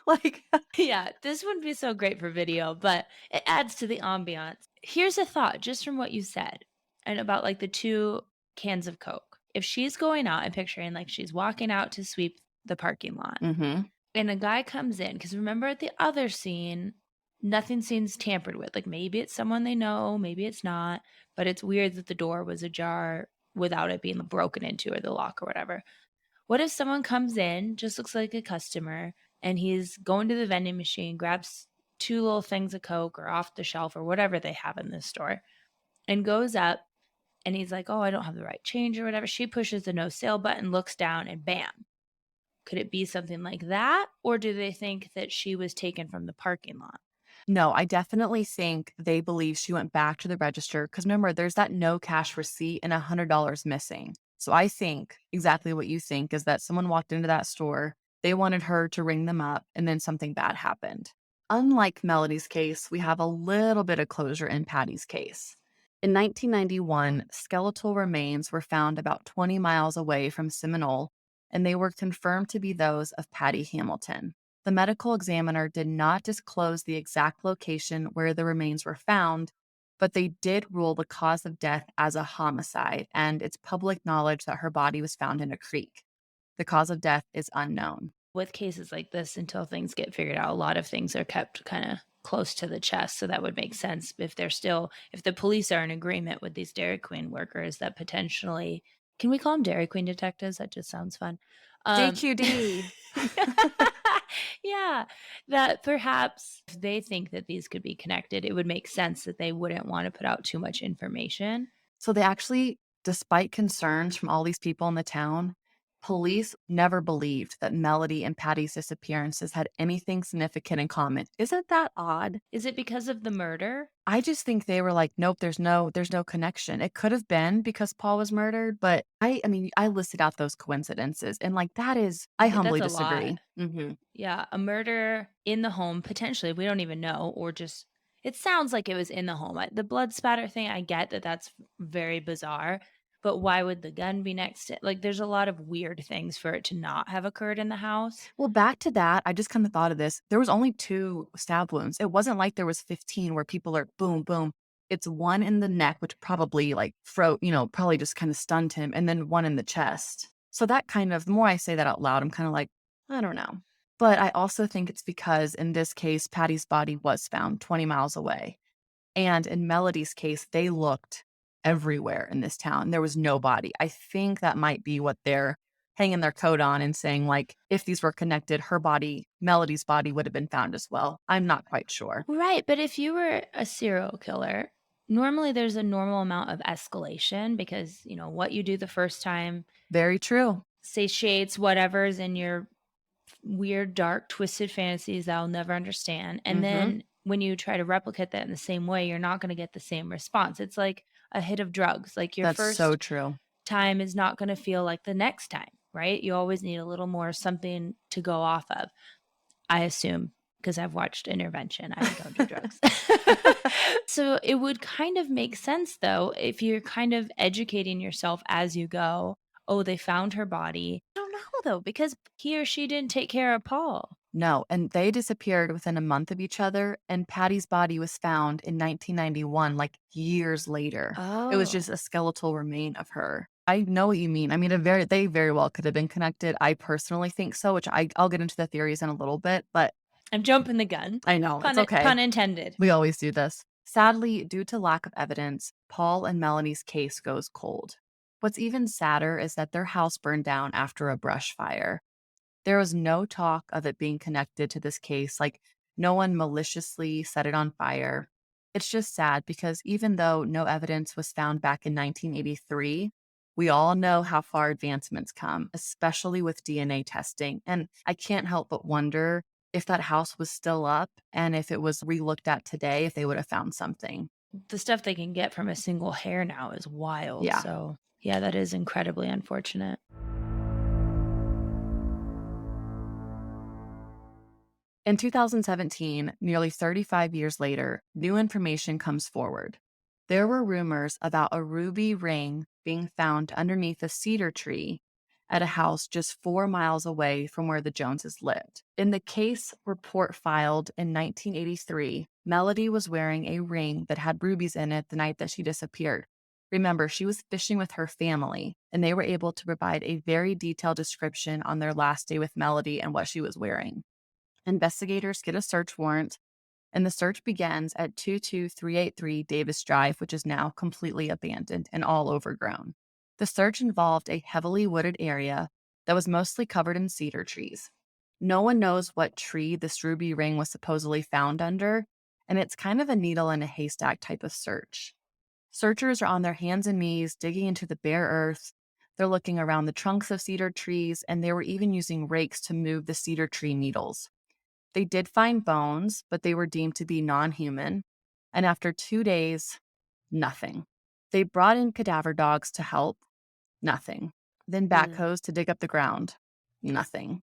[SPEAKER 2] like,
[SPEAKER 1] Yeah, this wouldn't be so great for video, but it adds to the ambiance. Here's a thought just from what you said and about like the 2 cans of Coke. If she's going out and picturing like she's walking out to sweep the parking lot
[SPEAKER 2] hmm
[SPEAKER 1] and a guy comes in, because remember at the other scene, nothing seems tampered with. Like maybe it's someone they know, maybe it's not, but it's weird that the door was ajar without it being broken into or the lock or whatever. What if someone comes in, just looks like a customer, and he's going to the vending machine, grabs 2 little things of Coke or off the shelf or whatever they have in this store, and goes up and he's like, oh, I don't have the right change or whatever. She pushes the no sale button, looks down, and bam. Could it be something like that? Or do they think that she was taken from the parking lot?
[SPEAKER 2] No, I definitely think they believe she went back to the register because remember, there's that no cash receipt and $100 missing. So I think exactly what you think is that someone walked into that store, they wanted her to ring them up, and then something bad happened. Unlike Melody's case, we have a little bit of closure in Patty's case. In 1991, skeletal remains were found about 20 miles away from Seminole, and they were confirmed to be those of Patty Hamilton. The medical examiner did not disclose the exact location where the remains were found, but they did rule the cause of death as a homicide, and it's public knowledge that her body was found in a creek. The cause of death is unknown.
[SPEAKER 1] With cases like this, until things get figured out, a lot of things are kept kind of close to the chest. So that would make sense if they're still, if the police are in agreement with these Dairy Queen workers that potentially, can we call them Dairy Queen detectives? That just sounds fun. Um,
[SPEAKER 2] DQD.
[SPEAKER 1] yeah, that perhaps if they think that these could be connected, it would make sense that they wouldn't want to put out too much information.
[SPEAKER 2] So they actually, despite concerns from all these people in the town, police never believed that Melody and Patty's disappearances had anything significant in common. Isn't that odd?
[SPEAKER 1] Is it because of the murder?
[SPEAKER 2] I just think they were like, nope, there's no connection. It could have been because Paul was murdered, but I mean, I listed out those coincidences and like that is I
[SPEAKER 1] That's
[SPEAKER 2] humbly
[SPEAKER 1] a lot.
[SPEAKER 2] disagree.
[SPEAKER 1] Yeah, a murder in the home, potentially, we don't even know, or just It sounds like it was in the home. The blood spatter thing, I get that that's very bizarre, but why would the gun be next to, like, there's a lot of weird things for it to not have occurred in the house.
[SPEAKER 2] Well, back to that, I just kind of thought of this. There was only 2 stab wounds. It wasn't like there was 15 where people are boom, boom. It's one in the neck, which probably like probably just kind of stunned him, and then one in the chest. So that kind of, the more I say that out loud, I'm kind of like, I don't know. But I also think it's because in this case, Patty's body was found 20 miles away. And in Melody's case, they looked everywhere in this town. There was no body. I think that might be what they're hanging their coat on and saying, like, if these were connected, her body, Melody's body would have been found as well. I'm not quite sure.
[SPEAKER 1] Right, but if you were a serial killer, normally there's a normal amount of escalation because, what you do the first time
[SPEAKER 2] Very true.
[SPEAKER 1] satiates whatever's in your weird, dark, twisted fantasies that I'll never understand. And
[SPEAKER 2] Mhm.
[SPEAKER 1] then when you try to replicate that in the same way, you're not going to get the same response. It's like a hit of drugs. Like your
[SPEAKER 2] That's so
[SPEAKER 1] first
[SPEAKER 2] true.
[SPEAKER 1] time is not going to feel like the next time, right? You always need a little more something to go off of. I assume because I've watched Intervention. I don't do drugs. So it would kind of make sense though if you're kind of educating yourself as you go. Oh, they found her body. I don't know though, because he or she didn't take care of Paul.
[SPEAKER 2] No, and they disappeared within a month of each other, and Patty's body was found in 1991, like years later. It was
[SPEAKER 1] Oh,
[SPEAKER 2] just a skeletal remain of her. I know what you mean. I mean, they very well could have been connected. I personally think so, which I'll get into the theories in a little bit, but
[SPEAKER 1] I'm jumping the gun.
[SPEAKER 2] I know it's okay.
[SPEAKER 1] Pun intended.
[SPEAKER 2] We always do this. Sadly, due to lack of evidence, Paul and Melanie's case goes cold. What's even sadder is that their house burned down after a brush fire. There was no talk of it being connected to this case, like no one maliciously set it on fire. It's just sad because even though no evidence was found back in 1983, we all know how far advancements come, especially with DNA testing. And I can't help but wonder if that house was still up and if it was relooked at today, if they would have found something.
[SPEAKER 1] The stuff they can get from a single hair now is wild.
[SPEAKER 2] Yeah.
[SPEAKER 1] So, yeah, that is incredibly unfortunate.
[SPEAKER 2] In 2017, nearly 35 years later, new information comes forward. There were rumors about a ruby ring being found underneath a cedar tree at a house just 4 miles away from where the Joneses lived. In the case report filed in 1983, Melody was wearing a ring that had rubies in it the night that she disappeared. Remember, she was fishing with her family, and they were able to provide a very detailed description on their last day with Melody and what she was wearing. Investigators get a search warrant, and the search begins at 22383 Davis Drive, which is now completely abandoned and all overgrown. The search involved a heavily wooded area that was mostly covered in cedar trees. No one knows what tree this ruby ring was supposedly found under, and it's kind of a needle in a haystack type of search. Searchers are on their hands and knees digging into the bare earth. They're looking around the trunks of cedar trees, and they were even using rakes to move the cedar tree needles. They did find bones, but they were deemed to be non human. And after 2 days, nothing. They brought in cadaver dogs to help, nothing. Then
[SPEAKER 1] Ugh.
[SPEAKER 2] backhoes to dig up the ground, nothing.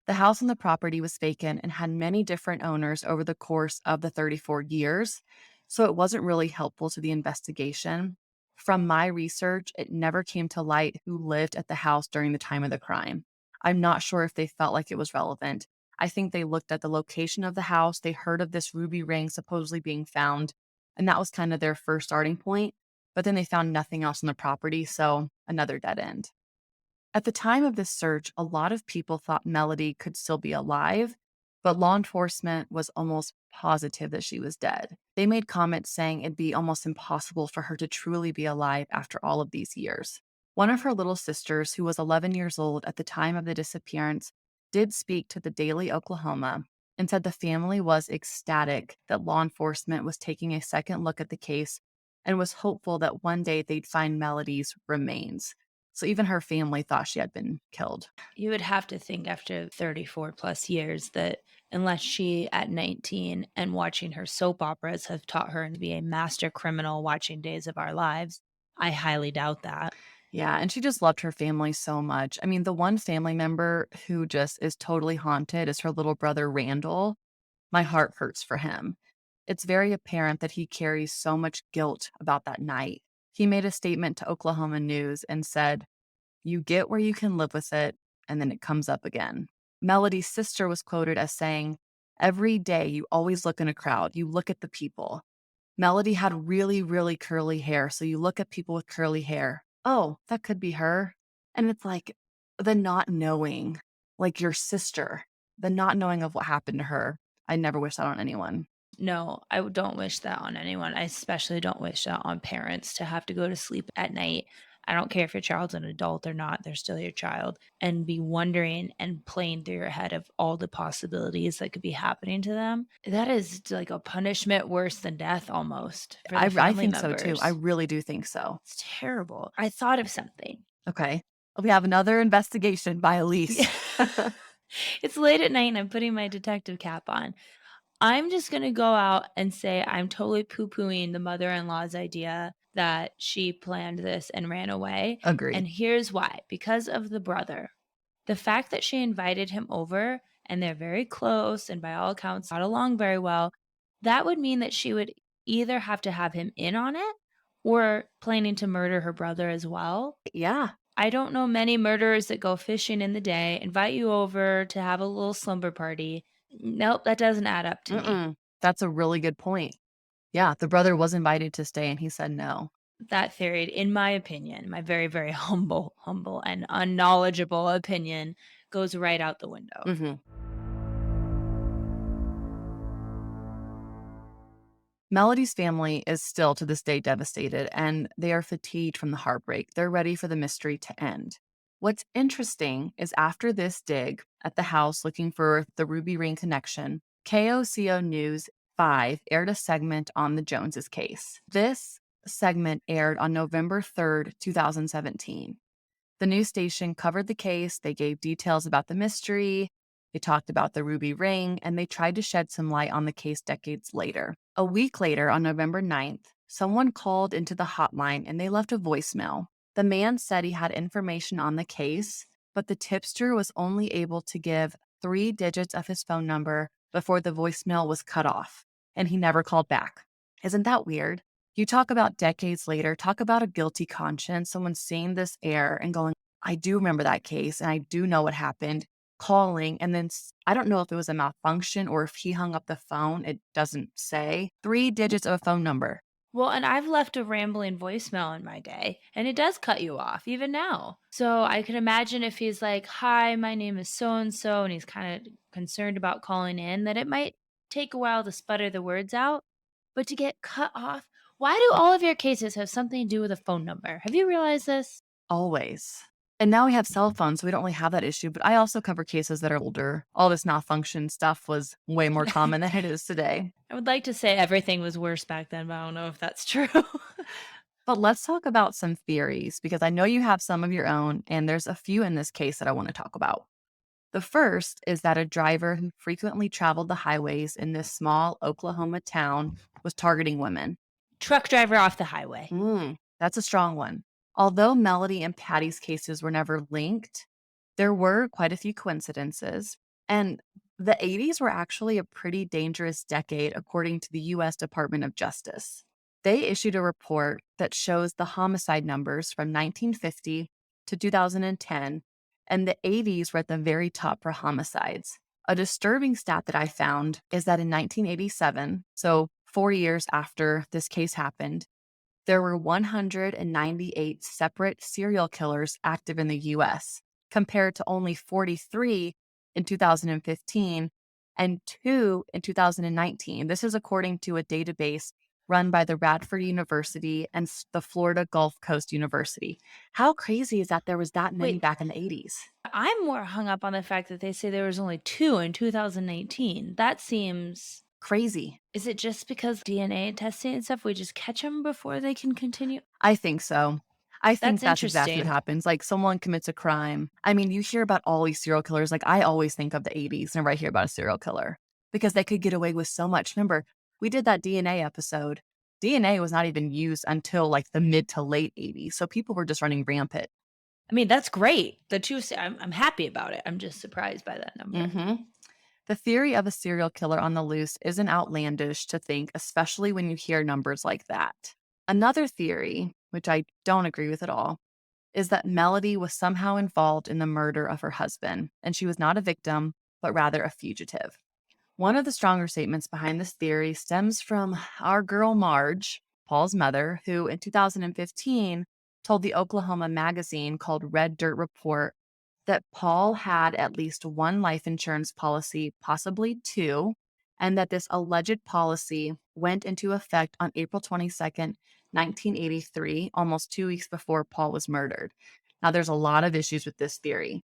[SPEAKER 2] The house and the property was vacant and had many different owners over the course of the 34 years, so it wasn't really helpful to the investigation. From my research, it never came to light who lived at the house during the time of the crime. I'm not sure if they felt like it was relevant. I think they looked at the location of the house, they heard of this ruby ring supposedly being found, and that was kind of their first starting point. But then they found nothing else on the property, so another dead end. At the time of this search, a lot of people thought Melody could still be alive, but law enforcement was almost positive that she was dead. They made comments saying it'd be almost impossible for her to truly be alive after all of these years. One of her little sisters, who was 11 years old at the time of the disappearance, did speak to the Daily Oklahoma and said the family was ecstatic that law enforcement was taking a second look at the case and was hopeful that one day they'd find Melody's remains. So even her family thought she had been killed.
[SPEAKER 1] You would have to think after 34 plus years that unless she at 19 and watching her soap operas have taught her to be a master criminal watching Days of Our Lives, I highly doubt that.
[SPEAKER 2] Yeah, and she just loved her family so much. I mean, the one family member who just is totally haunted is her little brother, Randall. My heart hurts for him. It's very apparent that he carries so much guilt about that night. He made a statement to Oklahoma News and said, "You get where you can live with it, and then it comes up again." Melody's sister was quoted as saying, "Every day you always look in a crowd, you look at the people." Melody had really, really curly hair, so you look at people with curly hair. Oh, that could be her. And it's like the not knowing, like your sister, the not knowing of what happened to her. I never wish that on anyone.
[SPEAKER 1] No, don't wish that on anyone. I especially don't wish that on parents to have to go to sleep at night. I don't care if your child's an adult or not, they're still your child, and be wondering and playing through your head of all the possibilities that could be happening to them. That is like a punishment worse than death almost for the
[SPEAKER 2] I
[SPEAKER 1] family
[SPEAKER 2] think so too. I
[SPEAKER 1] members.
[SPEAKER 2] really do think so.
[SPEAKER 1] It's terrible. I thought of something.
[SPEAKER 2] Okay. We have another investigation by
[SPEAKER 1] Yeah.
[SPEAKER 2] Elise.
[SPEAKER 1] It's late at night and I'm putting my detective cap on. I'm just gonna go out and say I'm totally poo-pooing the mother-in-law's idea that she planned this and ran away,
[SPEAKER 2] Agreed.
[SPEAKER 1] and here's why, because of the brother. The fact that she invited him over and they're very close and by all accounts got along very well, that would mean that she would either have to have him in on it or planning to murder her brother as well.
[SPEAKER 2] Yeah.
[SPEAKER 1] I don't know many murderers that go fishing in the day, invite you over to have a little slumber party. Nope, that doesn't add up to me.
[SPEAKER 2] Mm-mm. That's a really good point. Yeah. The brother was invited to stay and he said no.
[SPEAKER 1] That theory, in my opinion, my very, very humble and unknowledgeable opinion, goes right out the window.
[SPEAKER 2] Hmm. Melody's family is still to this day devastated and they are fatigued from the heartbreak. They're ready for the mystery to end. What's interesting is after this dig at the house looking for the ruby ring connection, KOCO News 5 aired a segment on the Joneses case. This segment aired on November 3rd, 2017. The news station covered the case, they gave details about the mystery, they talked about the ruby ring, and they tried to shed some light on the case decades later. A week later, on November 9th, someone called into the hotline and they left a voicemail. The man said he had information on the case, but the tipster was only able to give 3 digits of his phone number before the voicemail was cut off, and he never called back. Isn't that weird? You talk about decades later, talk about a guilty conscience, someone seeing this air and going, I do remember that case and I do know what happened, calling. And then I don't know if it was a malfunction or if he hung up the phone. It doesn't say. 3 digits of a phone number.
[SPEAKER 1] Well, and I've left a rambling voicemail in my day, and it does cut you off even now. So I can imagine if he's like, "Hi, my name is so and so," and he's kind of concerned about calling in, that it might take a while to sputter the words out. But to get cut off, why do all of your cases have something to do with a phone number? Have you realized this?
[SPEAKER 2] Always. And now we have cell phones, so we don't really have that issue. But I also cover cases that are older. All this malfunction stuff was way more common than it is today.
[SPEAKER 1] I would like to say everything was worse back then, but I don't know if that's true.
[SPEAKER 2] But let's talk about some theories because I know you have some of your own, and there's a few in this case that I want to talk about. The first is that a driver who frequently traveled the highways in this small Oklahoma town was targeting women.
[SPEAKER 1] Truck driver off the highway.
[SPEAKER 2] That's a strong one. Although Melody and Patty's cases were never linked, there were quite a few coincidences. And the 80s were actually a pretty dangerous decade, according to the US Department of Justice. They issued a report that shows the homicide numbers from 1950 to 2010, and the 80s were at the very top for homicides. A disturbing stat that I found is that in 1987, so 4 years after this case happened, there were 198 separate serial killers active in the US, compared to only 43 in 2015 and 2 in 2019. This is according to a database run by the Radford University and the Florida Gulf Coast University. How crazy is that there was that many
[SPEAKER 1] Wait,
[SPEAKER 2] back in the 80s?
[SPEAKER 1] I'm more hung up on the fact that they say there was only 2 in 2018. That seems
[SPEAKER 2] Crazy.
[SPEAKER 1] Is it just because DNA testing and stuff, we just catch them before they can continue?
[SPEAKER 2] I think so. I think
[SPEAKER 1] That's
[SPEAKER 2] that's exactly what
[SPEAKER 1] interesting.
[SPEAKER 2] happens. Like someone commits a crime. I mean, you hear about all these serial killers. Like I always think of the 80s whenever I hear about a serial killer because they could get away with so much. Remember, we did that DNA episode. DNA was not even used until like the mid to late 80s. So people were just running rampant.
[SPEAKER 1] I mean, that's great. The 2 I'm happy about it. I'm just surprised by that number.
[SPEAKER 2] Hmm. The theory of a serial killer on the loose isn't outlandish to think, especially when you hear numbers like that. Another theory, which I don't agree with at all, is that Melody was somehow involved in the murder of her husband, and she was not a victim, but rather a fugitive. One of the stronger statements behind this theory stems from our girl Marge, Paul's mother, who in 2015 told the Oklahoma magazine called Red Dirt Report that Paul had at least one life insurance policy, possibly two, and that this alleged policy went into effect on April 22nd, 1983, almost 2 weeks before Paul was murdered. Now, there's a lot of issues with this theory.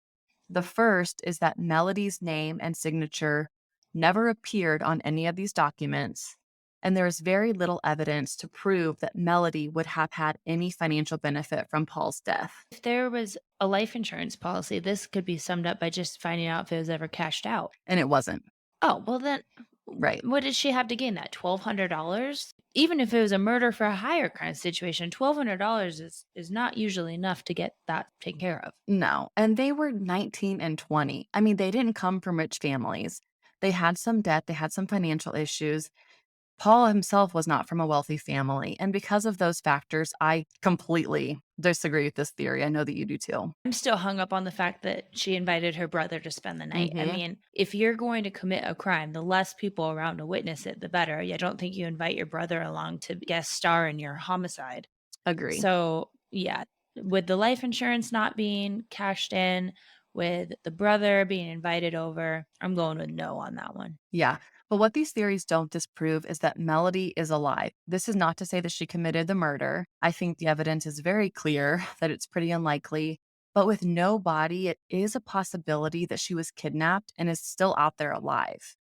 [SPEAKER 2] The first is that Melody's name and signature never appeared on any of these documents, and there is very little evidence to prove that Melody would have had any financial benefit from Paul's death.
[SPEAKER 1] If there was a life insurance policy, this could be summed up by just finding out if it was ever cashed out.
[SPEAKER 2] And it wasn't.
[SPEAKER 1] Oh, well then,
[SPEAKER 2] Right.
[SPEAKER 1] what did she have to gain that $1,200? Even if it was a murder for a hire kind of situation, $1,200 is not usually enough to get that taken care of.
[SPEAKER 2] No. And they were 19 and 20. I mean, they didn't come from rich families. They had some debt, they had some financial issues. Paul himself was not from a wealthy family. And because of those factors, I completely disagree with this theory. I know that you do too.
[SPEAKER 1] I'm still hung up on the fact that she invited her brother to spend the night. I
[SPEAKER 2] Hmm.
[SPEAKER 1] mean, if you're going to commit a crime, the less people around to witness it, the better. I don't think you invite your brother along to guest star in your homicide.
[SPEAKER 2] Agree.
[SPEAKER 1] So, yeah, with the life insurance not being cashed in, with the brother being invited over, I'm going with no on that one.
[SPEAKER 2] Yeah. But what these theories don't disprove is that Melody is alive. This is not to say that she committed the murder. I think the evidence is very clear that it's pretty unlikely. But with no body, it is a possibility that she was kidnapped and is still out there alive.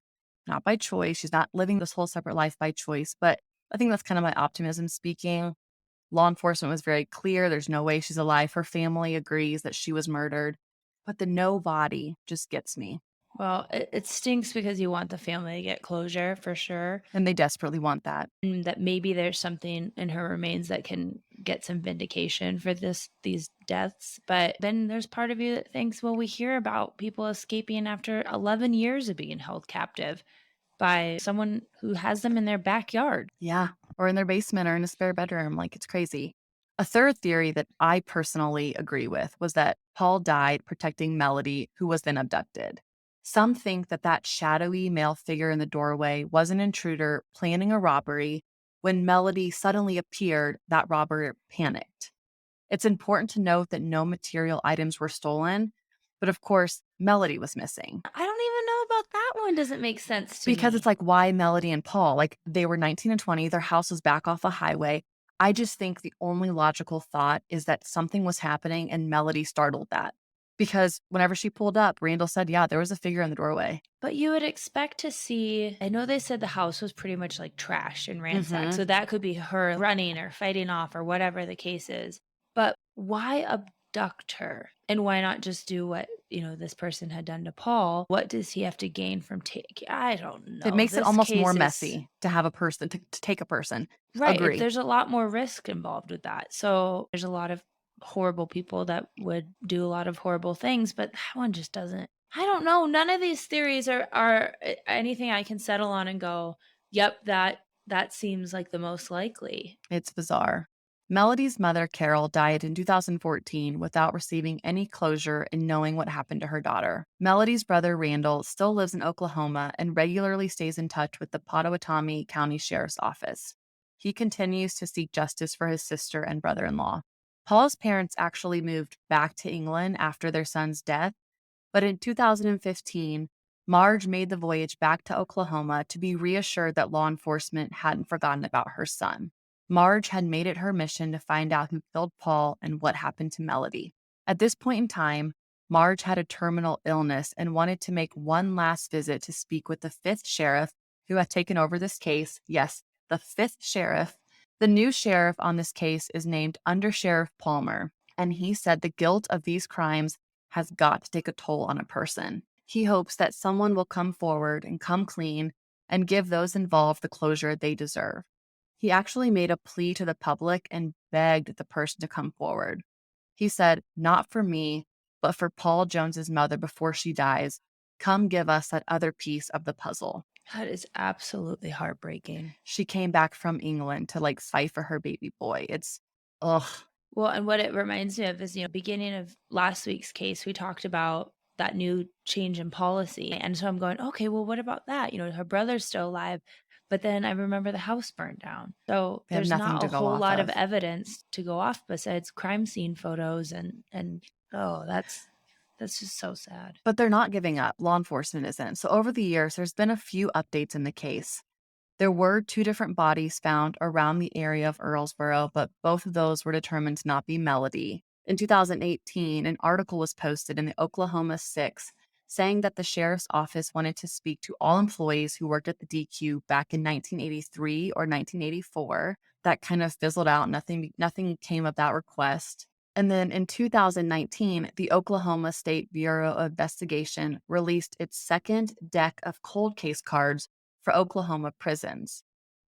[SPEAKER 2] Not by choice. She's not living this whole separate life by choice. But I think that's kind of my optimism speaking. Law enforcement was very clear. There's no way she's alive. Her family agrees that she was murdered. But the no body just gets me.
[SPEAKER 1] Well, it stinks because you want the family to get closure for sure.
[SPEAKER 2] And they desperately want that.
[SPEAKER 1] And that maybe there's something in her remains that can get some vindication for these deaths. But then there's part of you that thinks, well, we hear about people escaping after 11 years of being held captive by someone who has them in their backyard.
[SPEAKER 2] Yeah, or in their basement or in a spare bedroom, like, it's crazy. A third theory that I personally agree with was that Paul died protecting Melody, who was then abducted. Some think that that shadowy male figure in the doorway was an intruder planning a robbery. When Melody suddenly appeared, that robber panicked. It's important to note that no material items were stolen, but of course, Melody was missing.
[SPEAKER 1] I don't even know about that one. Doesn't make sense to
[SPEAKER 2] Because it's
[SPEAKER 1] me.
[SPEAKER 2] like, why Melody and Paul? Like, they were 19 and 20, their house was back off a highway. I just think the only logical thought is that something was happening and Melody startled that. Because whenever she pulled up, Randall said, yeah, there was a figure in the doorway.
[SPEAKER 1] But you would expect to see, I know they said the house was pretty much like trashed and ransacked.
[SPEAKER 2] Hmm.
[SPEAKER 1] So that could be her running or fighting off or whatever the case is. But why abduct her? And why not just do what, this person had done to Paul? What does he have to gain from taking? I don't
[SPEAKER 2] It
[SPEAKER 1] know.
[SPEAKER 2] makes it
[SPEAKER 1] This
[SPEAKER 2] almost more
[SPEAKER 1] case is
[SPEAKER 2] messy to have a person, to take a person.
[SPEAKER 1] right.
[SPEAKER 2] Agree.
[SPEAKER 1] There's a lot more risk involved with that. So there's a lot of horrible people that would do a lot of horrible things, but that one just doesn't. I don't know. None of these theories are anything I can settle on and go, "Yep, that seems like the most likely."
[SPEAKER 2] It's bizarre. Melody's mother, Carol, died in 2014 without receiving any closure and knowing what happened to her daughter. Melody's brother, Randall, still lives in Oklahoma and regularly stays in touch with the Pottawatomie County Sheriff's Office. He continues to seek justice for his sister and brother in law. Paul's parents actually moved back to England after their son's death, but in 2015, Marge made the voyage back to Oklahoma to be reassured that law enforcement hadn't forgotten about her son. Marge had made it her mission to find out who killed Paul and what happened to Melody. At this point in time, Marge had a terminal illness and wanted to make one last visit to speak with the fifth sheriff who had taken over this case. Yes, the fifth sheriff. The new sheriff on this case is named Under Sheriff Palmer, and he said the guilt of these crimes has got to take a toll on a person. He hopes that someone will come forward and come clean and give those involved the closure they deserve. He actually made a plea to the public and begged the person to come forward. He said, not for me, but for Paul Jones's mother before she dies. Come give us that other piece of the puzzle.
[SPEAKER 1] That is absolutely heartbreaking.
[SPEAKER 2] She came back from England to, like, fight for her baby boy. It's ugh.
[SPEAKER 1] Well, and what it reminds me of is, beginning of last week's case, we talked about that new change in policy. And so I'm going, okay, well, what about that? Her brother's still alive. But then I remember the house burned down. So
[SPEAKER 2] They have
[SPEAKER 1] there's
[SPEAKER 2] nothing
[SPEAKER 1] not
[SPEAKER 2] to
[SPEAKER 1] a
[SPEAKER 2] go
[SPEAKER 1] whole
[SPEAKER 2] off
[SPEAKER 1] lot of
[SPEAKER 2] of.
[SPEAKER 1] evidence to go off besides crime scene photos and oh, that's just so sad.
[SPEAKER 2] But they're not giving up. Law enforcement isn't. So over the years, there's been a few updates in the case. There were 2 different bodies found around the area of Earlsboro, but both of those were determined to not be Melody. In 2018, an article was posted in the Oklahoma Six saying that the sheriff's office wanted to speak to all employees who worked at the DQ back in 1983 or 1984. That kind of fizzled out. Nothing came of that request. And then in 2019, the Oklahoma State Bureau of Investigation released its second deck of cold case cards for Oklahoma prisons.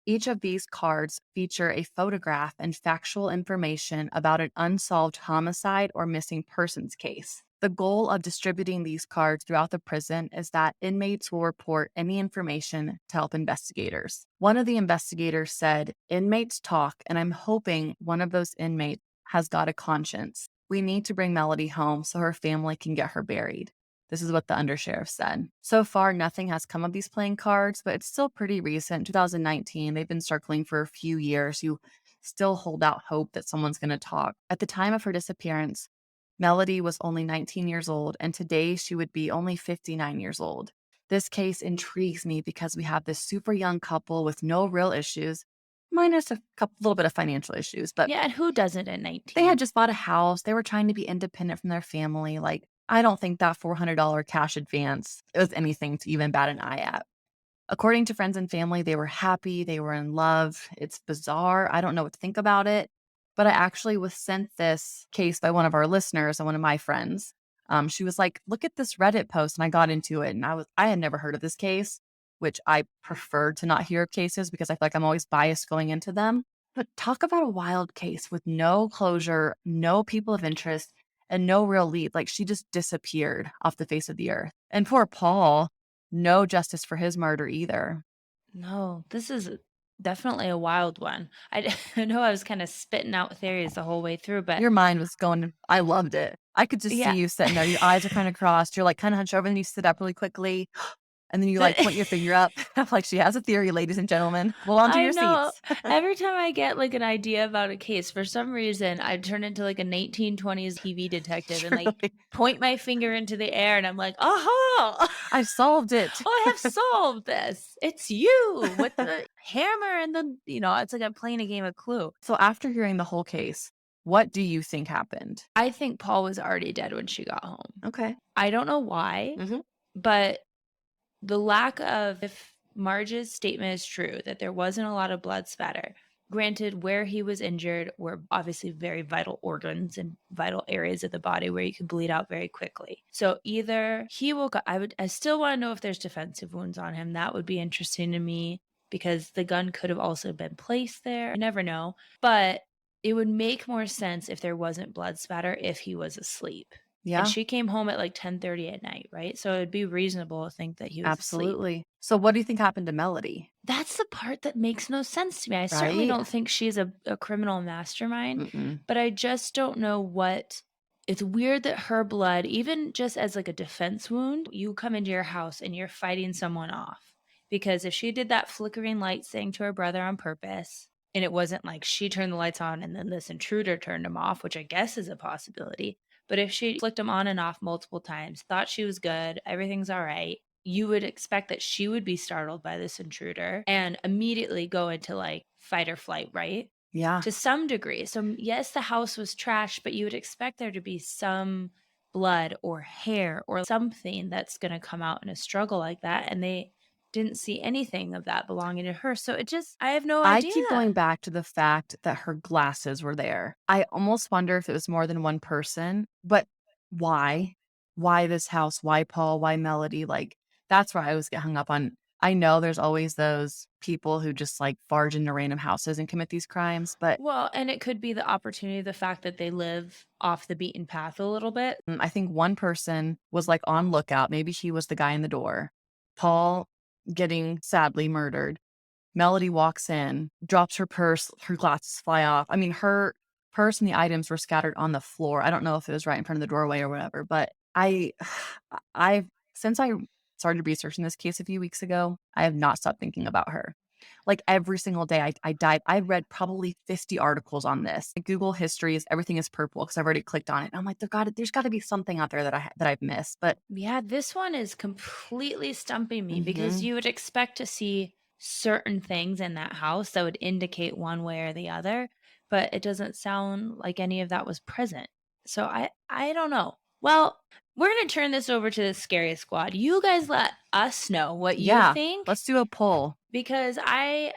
[SPEAKER 2] Each of these cards feature a photograph and factual information about an unsolved homicide or missing persons case. The goal of distributing these cards throughout the prison is that inmates will report any information to help investigators. One of the investigators said, "Inmates talk, and I'm hoping one of those inmates has got a conscience. We need to bring Melody home so her family can get her buried." This is what the undersheriff said. So far, nothing has come of these playing cards, but it's still pretty recent. 2019, they've been circling for a few years. You still hold out hope that someone's going to talk. At the time of her disappearance, Melody was only 19 years old, and today she would be only 59 years old. This case intrigues me because we have this super young couple with no real issues, minus a couple, little bit of financial issues, but
[SPEAKER 1] Yeah, and who doesn't at
[SPEAKER 2] they
[SPEAKER 1] 19?
[SPEAKER 2] had just bought a house. They were trying to be independent from their family. Like, I don't think that $400 cash advance was anything to even bat an eye at. According to friends and family, they were happy, they were in love. It's bizarre. I don't know what to think about it. But I actually was sent this case by one of our listeners and one of my friends. She was like, "Look at this Reddit post," and I got into it, and I had never heard of this case, which I prefer to not hear of cases because I feel like I'm always biased going into them. But talk about a wild case with no closure, no people of interest, and no real lead. Like, she just disappeared off the face of the earth. And poor Paul, no justice for his murder either.
[SPEAKER 1] No, this is definitely a wild one. I know I was kinda spitting out theories the whole way through, but
[SPEAKER 2] Your mind was going, I loved it. I could just see
[SPEAKER 1] yeah.
[SPEAKER 2] you sitting there, your eyes are kinda crossed, you're, like, kinda hunched over, and you sit up really quickly, and then you, like, point your finger up. I'm like, "She has a theory, ladies and gentlemen. Hold on to
[SPEAKER 1] I
[SPEAKER 2] your
[SPEAKER 1] know.
[SPEAKER 2] seats."
[SPEAKER 1] Every time I get, like, an idea about a case, for some reason, I turn into, like, a 1920s TV detective and, like,
[SPEAKER 2] Truly.
[SPEAKER 1] point my finger into the air, and I'm like, "Aha!
[SPEAKER 2] "I've solved it."
[SPEAKER 1] I have solved this. It's you with the hammer and the" it's like I'm playing a game of Clue.
[SPEAKER 2] So after hearing the whole case, what do you think happened?
[SPEAKER 1] I think Paul was already dead when she got home.
[SPEAKER 2] Okay.
[SPEAKER 1] I don't know why,
[SPEAKER 2] Mhm.
[SPEAKER 1] but the lack of if Marge's statement is true that there wasn't a lot of blood spatter, granted, where he was injured were obviously very vital organs and vital areas of the body where you can bleed out very quickly. So either he woke up, I still want to know if there's defensive wounds on him. That would be interesting to me because the gun could have also been placed there. You never know. But it would make more sense if there wasn't blood spatter if he was asleep. And
[SPEAKER 2] Yeah,
[SPEAKER 1] she came home at, like, 10:30 at night, right? So it'd be reasonable to think that he was asleep.
[SPEAKER 2] absolutely. So what do you think happened to Melody?
[SPEAKER 1] That's the part that makes no sense to me. I certainly
[SPEAKER 2] Right?
[SPEAKER 1] don't think she's a criminal mastermind,
[SPEAKER 2] Mm-mm.
[SPEAKER 1] but I just don't know what it's weird that her blood, even just as, like, a defense wound, you come into your house and you're fighting someone off. Because if she did that flickering light thing to her brother on purpose, and it wasn't like she turned the lights on and then this intruder turned them off, which I guess is a possibility, but if she flicked them on and off multiple times, thought she was good, everything's all right, you would expect that she would be startled by this intruder and immediately go into like fight or flight, right?
[SPEAKER 2] Yeah.
[SPEAKER 1] To some degree. So, yes, the house was trash, but you would expect there to be some blood or hair or something that's going to come out in a struggle like that. And they didn't see anything of that belonging to her. So, I have no
[SPEAKER 2] I keep going
[SPEAKER 1] idea.
[SPEAKER 2] back to the fact that her glasses were there. I almost wonder if it was more than one person, but why? Why this house? Why Paul? Why Melody? Like, that's where I always get hung up on. I know there's always those people who just, like, barge into random houses and commit these crimes, but,
[SPEAKER 1] Well, and it could be the opportunity, the fact that they live off the beaten path a little bit.
[SPEAKER 2] I think one person was, like, on lookout, maybe he was the guy in the door. Paul getting sadly murdered. Melody walks in, drops her purse, her glasses fly off. I mean, her purse and the items were scattered on the floor. I don't know if it was right in front of the doorway or whatever, but I've since I started researching this case a few weeks ago, I have not stopped thinking about her. Like, every single day I read probably 50 articles on this. Google histories, everything is purple because 'cause I've already clicked on it. And I'm like, there's gotta be something out there that that I've missed, but
[SPEAKER 1] Yeah, this one is completely stumping me because
[SPEAKER 2] mhm,
[SPEAKER 1] you would expect to see certain things in that house that would indicate one way or the other, but it doesn't sound like any of that was present. So I don't know. Well, we're going to turn this over to the scary squad. You guys let us know what you
[SPEAKER 2] yeah,
[SPEAKER 1] think
[SPEAKER 2] let's do a poll.
[SPEAKER 1] because I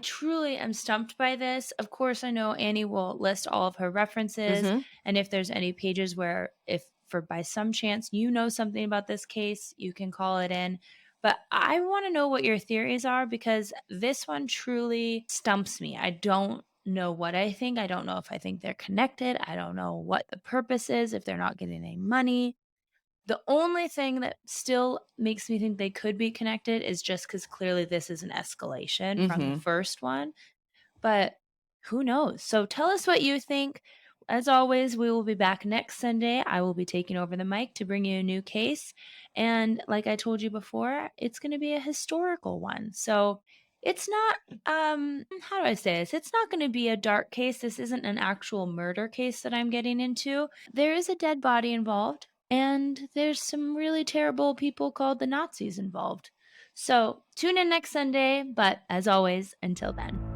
[SPEAKER 1] truly am stumped by this. Of course, I know Annie will list all of her references,
[SPEAKER 2] Mhm,
[SPEAKER 1] and if there's any pages where if for by some chance you know something about this case, you can call it in. But I want to know what your theories are because this one truly stumps me. I don't know what I think. I don't know if I think they're connected. I don't know what the purpose is if they're not getting any money. The only thing that still makes me think they could be connected is just because clearly this is an escalation from the
[SPEAKER 2] mhm.
[SPEAKER 1] first one, but who knows? So tell us what you think. As always, we will be back next Sunday. I will be taking over the mic to bring you a new case, and like I told you before, it's gonna be a historical one. So it's not, how do I say this? It's not gonna be a dark case. This isn't an actual murder case that I'm getting into. There is a dead body involved, and there's some really terrible people called the Nazis involved. So tune in next Sunday, but as always, until then.